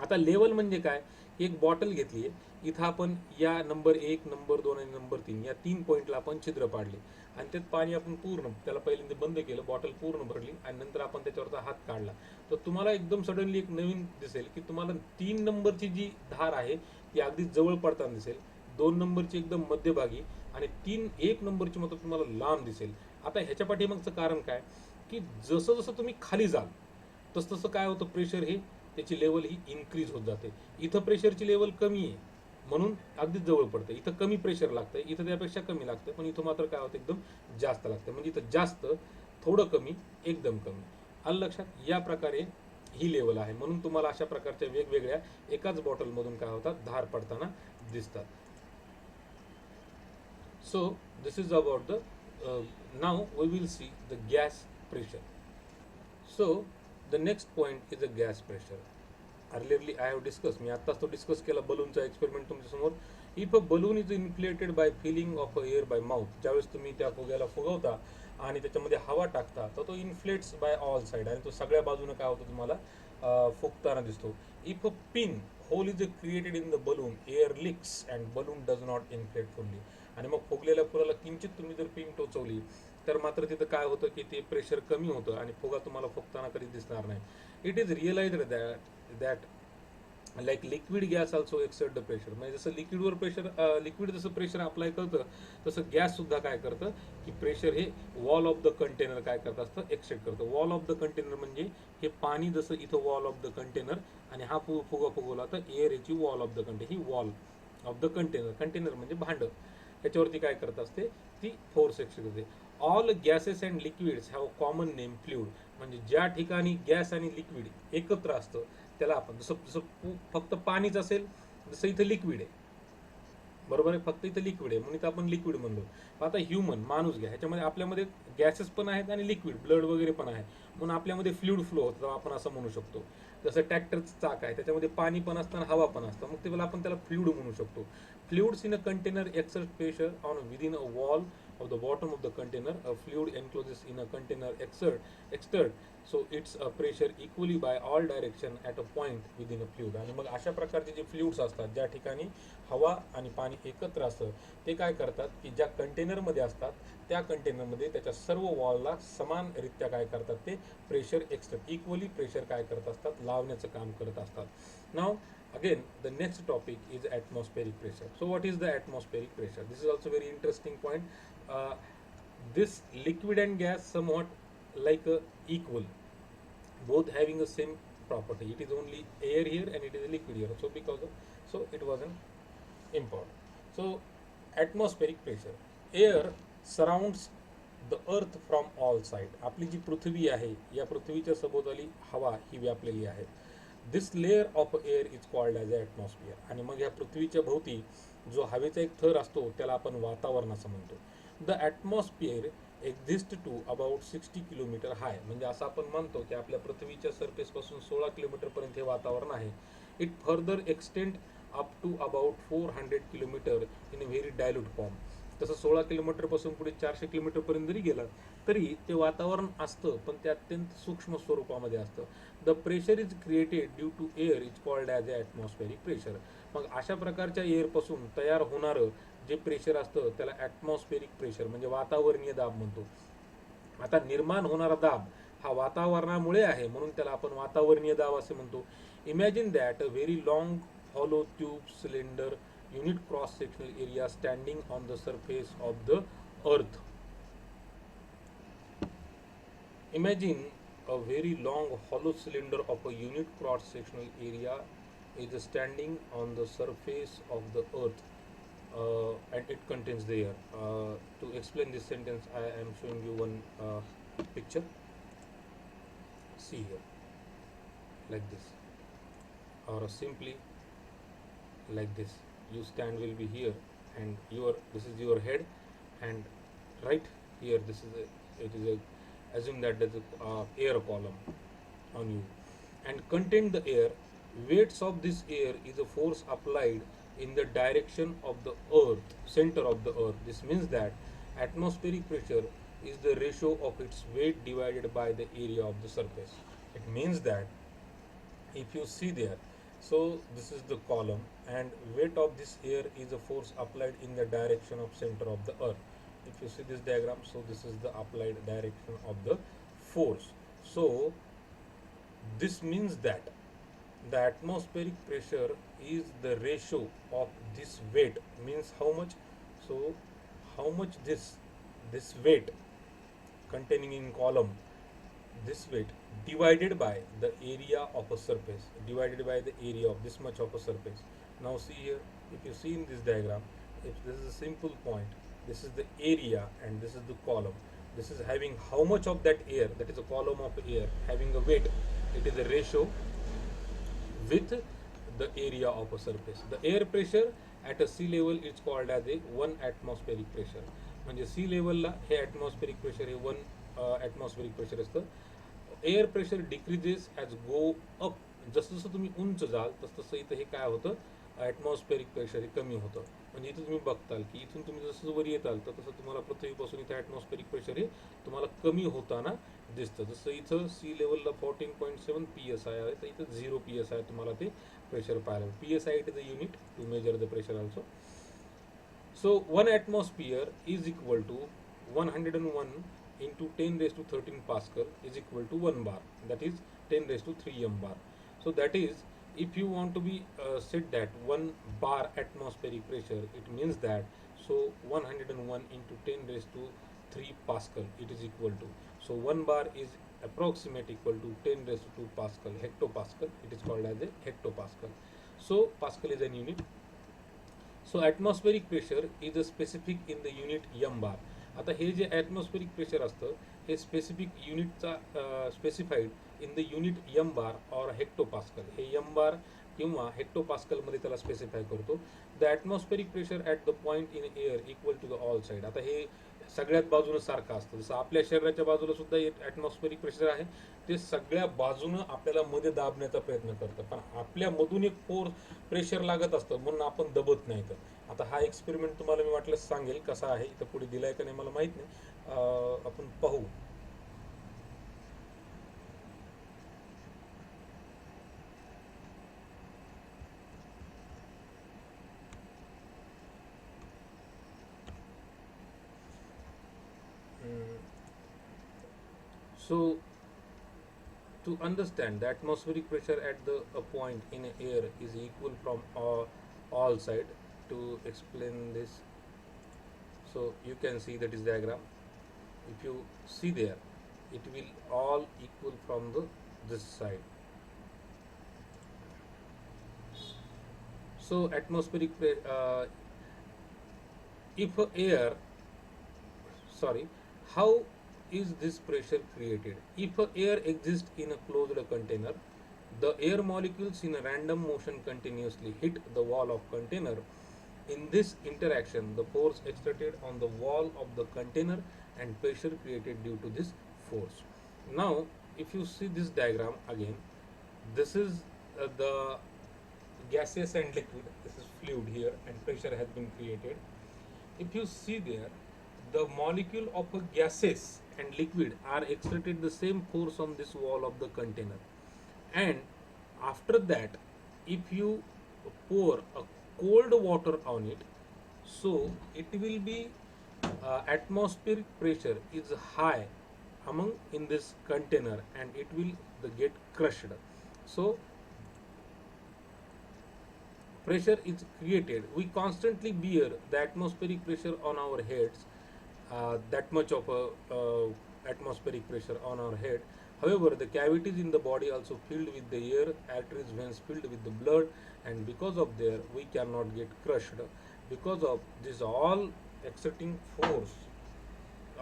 आता लेवल म्हणजे काय? एक बॉटल घेतली आहे, इथं आपण या नंबर 1, नंबर 2 आणि नंबर 3 या 3 पॉईंटला आपण छिद्र पाडले आणि त्यात पाणी आपण पूर्ण त्याला पहिल्यांदा बंद केलं, बॉटल पूर्ण भरली आणि नंतर आपण त्याच्यावरचा हात काढला. तर तुम्हाला एकदम सडनली एक नवीन दिसेल की तुम्हाला 3 नंबरची जी धार आहे ती अगदी जवळ पडताना दिसेल, 2 नंबरची एकदम मध्यभागी आणि 1 नंबरची मात्र तुम्हाला लांब दिसेल. आता ह्याच्या पाठीमागचं कारण काय? की जसं जसं तुम्ही खाली जाल तसं तसं काय होतं, प्रेशर हे त्याची लेवल ही इन्क्रीज होत जाते. इथं प्रेशरची लेवल कमी आहे म्हणून अगदी जवळ पडतं, इथं कमी प्रेशर लागतं, इथं त्यापेक्षा कमी लागतं, पण इथं मात्र काय होतं, एकदम जास्त लागतं. म्हणजे इथं जास्त, थोडं कमी, एकदम कमी. आलं लक्षात? या प्रकारे ही लेवल आहे. म्हणून तुम्हाला अशा प्रकारच्या वेगवेगळ्या एकाच बॉटलमधून काय होतात, धार पडताना दिसतात. So this is about the now we will see the gas pressure. So the next point is the gas pressure. Earlierly I have discussed, मी आत्ताच तो डिस्कस केला बलूनचा एक्सपेरिमेंट तुमच्यासमोर. If a balloon is inflated bye feeling of air bye mouth, ज्यावेळेस तुम्ही त्या फुग्याला फुगवता आणि त्याच्यामध्ये हवा टाकता तर तो इन्फ्लेट्स बाय ऑल साइड आणि तो सगळ्या बाजूने काय होतो तुम्हाला फुगताना दिसतो. If a pin hole is created in the balloon, air leaks and balloon does not inflate fully. आणि मग फुगलेल्या फुलाला किंचित तुम्ही जर पिन टोचवली तर मात्र तिथं काय होतं की ते प्रेशर कमी होतं आणि फुगा तुम्हाला फुगताना कधी दिसणार नाही. It is realised that like liquid gas also exert the pressure. म्हणजे जसं लिक्विडवर प्रेशर, लिक्विड जसं प्रेशर अप्लाय करतं तसं गॅस सुद्धा काय करतं की प्रेशर हे वॉल ऑफ द कंटेनर काय करत असतं, एक्सेप्ट करतं. वॉल ऑफ द कंटेनर म्हणजे हे पाणी जसं इथं वॉल ऑफ द कंटेनर आणि हा फुगा फुगवला तर एअर याची wall of the container, he wall of the container, container म्हणजे भांडं, याच्यावरती काय करत असते, ती फोर्स एक्सर्ट करते. All gases and liquids have common name fluid. म्हणजे ज्या ठिकाणी गॅस आणि लिक्विड एकत्र असतं त्याला आपण, जसं जसं फक्त पाणीच असेल जसं इथं लिक्विड आहे, बरोबर आहे, फक्त इथं लिक्विड आहे म्हणून इथं आपण लिक्विड म्हणलो. आता ह्युमन माणूस घ्या, ह्याच्यामध्ये आपल्यामध्ये गॅसेस पण आहेत आणि लिक्विड ब्लड वगैरे पण आहे म्हणून आपल्यामध्ये फ्लुइड फ्लो होतं, आपण असं म्हणू शकतो. जसं ट्रॅक्टरचं चाक आहे त्याच्यामध्ये पाणी पण असतं आणि हवा पण असतं, मग त्याला आपण त्याला फ्लुइड म्हणू शकतो. Fluids in a container exert pressure on within a wall of the bottom of the container. A fluid encloses in a container exert so its pressure equally by all direction at a point within a fluid. आणि मग अशा प्रकारचे जे fluids असतात ज्या ठिकाणी हवा आणि पाणी एकत्र असतं ते काय करतात की ज्या कंटेनरमध्ये असतात त्या कंटेनरमध्ये त्याच्या सर्व वॉलला समानरित्या काय करतात, ते प्रेशर एक्सर्ट, इक्वली प्रेशर काय करत असतात, लावण्याचं काम करत असतात. नाव again the next topic is atmospheric pressure. So what is the atmospheric pressure? This is also very interesting point. uh, this liquid and gas somewhat like equal, both having the same property. It is only air here and it is liquid here, so because of, so it was an important. So atmospheric pressure, air surrounds the earth from all side. आपली जी पृथ्वी आहे या पृथ्वीच्या सभोवताली हवा ही व्यापलेली आहे. This layer of air is called as a atmosphere. आणि मग या पृथ्वीच्या भोवती जो हवेचा एक थर असतो त्याला आपण वातावरण असं म्हणतो. The atmosphere exist to about 60 kilometre high. म्हणजे असं आपण म्हणतो की आपल्या पृथ्वीच्या सरफेसपासून 16 किलोमीटरपर्यंत हे वातावरण आहे. It further extend up to about 400 kilometre in a very dilute form. तसं 16 किलोमीटरपासून पुढे 400 किलोमीटरपर्यंत जरी गेलात तरी ते वातावरण असतं पण ते अत्यंत सूक्ष्म स्वरूपामध्ये असतं. The pressure is created due to air is called as a atmospheric pressure. मग अशा प्रकारच्या एअरपासून तयार होणारं जे प्रेशर असतं त्याला ॲटमॉस्फेरिक प्रेशर म्हणजे वातावरणीय दाब म्हणतो. आता निर्माण होणारा दाब हा वातावरणामुळे आहे म्हणून त्याला आपण वातावरणीय दाब असे म्हणतो. Imagine that a very long hollow tube cylinder unit cross sectional area standing on the surface of the earth. Imagine a very long hollow cylinder of a unit cross sectional area is standing on the surface of the earth, and it contains the air. To explain this sentence, I am showing you one picture. See here, like this, or simply like this. You stand will be here, and this is your head, and right here it is a, assume that there's a air column on you and contain the air. Weights of this air is a force applied in the direction of the earth, center of the earth. This means that atmospheric pressure is the ratio of its weight divided by the area of the surface. It means that if you see there, So this is the column, and weight of this air is a force applied in the direction of center of the earth. If you see this diagram, so this is the applied direction of the force. So this means that the atmospheric pressure is the ratio of this weight, means how much, so how much this weight containing in column, this weight divided by the area of a surface, divided by the area of this much of a surface. Now see here, if you see in this diagram, if this is a simple point, this is the area and this is the column. This is having how much of that air, that is a column of air having a weight, it is a ratio with the area of a surface. The air pressure at a sea level is called as a 1 atmospheric pressure. म्हणजे C लेवलला हे atmospheric pressure हे 1 atmospheric pressure असतं. Air pressure decreases as go up, जसं जसं तुम्ही उंच जाल तसं तसं इथं हे काय होतं, ॲटमॉस्फेरिक प्रेशर हे कमी होतं. म्हणजे इथं तुम्ही बघताल की इथून तुम्ही जसं वर येताल तर तसं तुम्हाला पृथ्वीपासून इथं ॲटमॉस्फेरिक प्रेशर हे तुम्हाला कमी होताना दिसतं. जसं इथं सी लेवलला 14.7 PSI आहे, तर इथं 0 PSI तुम्हाला ते प्रेशर पाहायला. PSI it is a unit to measure the pressure also. So 1 atmosphere is equal to 101 into 10 raised to 13 Pascal is equal to 1 bar, that is 10 raised to 3 m bar. So that is, if you want to be said that 1 bar atmospheric pressure, it means that, so 101 into 10 raised to 3 Pascal it is equal to, so 1 bar is approximate equal to 10 raised to 2 Pascal, hectopascal, it is called as a hectopascal. So Pascal is an unit. So atmospheric pressure is a specific in the unit m bar. आता हे जे atmospheric pressure असतं हे specific युनिटचा specified in the unit m bar or hectopascal, हे m bar किंवा हेक्टोपास्कलमध्ये त्याला स्पेसिफाय करतो. The atmospheric pressure at the point in air equal to the all side. आता हे सगळ्यात बाजूनं सारखं असतं, जसं आपल्या शरीराच्या बाजूला सुद्धा एक ॲटमॉस्फेरिक प्रेशर आहे, ते सगळ्या बाजूनं आपल्याला मध्ये दाबण्याचा प्रयत्न करतं, पण आपल्या मधून एक फोर्स प्रेशर लागत असतं म्हणून आपण दबत नाही. तर आता हा एक्सपेरिमेंट तुम्हाला मी वाटलं सांगेल कसा आहे, इथं पुढे दिलाय का नाही मला माहित नाही, आपण पाहू. So to understand the atmospheric pressure at the a point in air is equal from all side. To explain this, so you can see that is diagram. If you see there, it will all equal from the this side. So atmospheric if air, sorry, how is this pressure created? If air exists in a closed container, the air molecules in a random motion continuously hit the wall of container. In this interaction, the force exerted on the wall of the container and pressure created due to this force. Now, if you see this diagram again, this is the gaseous and liquid, this is fluid here, and pressure has been created. If you see there, the molecule of a gaseous and liquid are exerted the same force on this wall of the container, and after that if you pour a cold water on it, so it will be atmospheric pressure is high among in this container and it will get crushed. So pressure is created. We constantly bear the atmospheric pressure on our heads, that much of a atmospheric pressure on our head. However, the cavities in the body also filled with the air, arteries, veins filled with the blood, and because of there we cannot get crushed. Because of this all exerting force,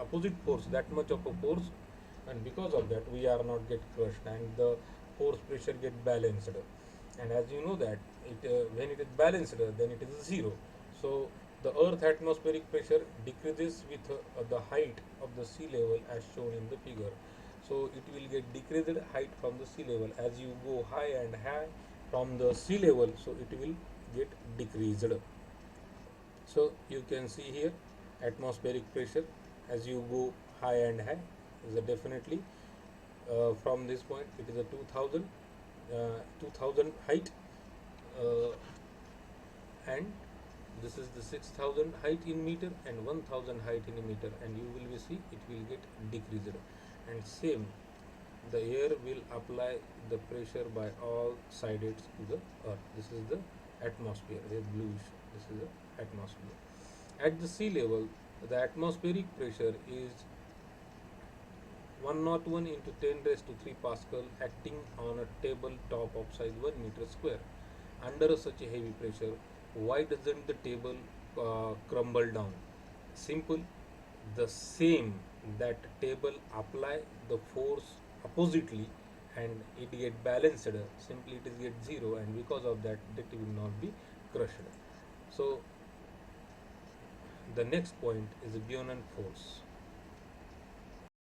opposite force, that much of a force, and because of that we are not get crushed and the force pressure get balanced. And as you know that when it is balanced, then it is zero. So the earth atmospheric pressure decreases with the height of the sea level as shown in the figure. So it will get decreased height from the sea level. As you go high and high from the sea level, so it will get decreased. So you can see here atmospheric pressure as you go high and high is definitely from this point it is a 2000 height, uh, and this is the 6000 height in meter and 1000 height in meter, and you will be see it will get decreased. And same, the air will apply the pressure by all sides to the earth. This is the atmosphere, the bluish, this is the atmosphere. At the sea level, the atmospheric pressure is 101 into 10 raised to 3 Pascal, acting on a table top of size 1 meter square. Under such a heavy pressure, why doesn't the table crumble down? Simple, the same, that table apply the force oppositely and it get balanced. Simply it is get zero, and because of that it will not be crushed. So the next point is the Buoyant force.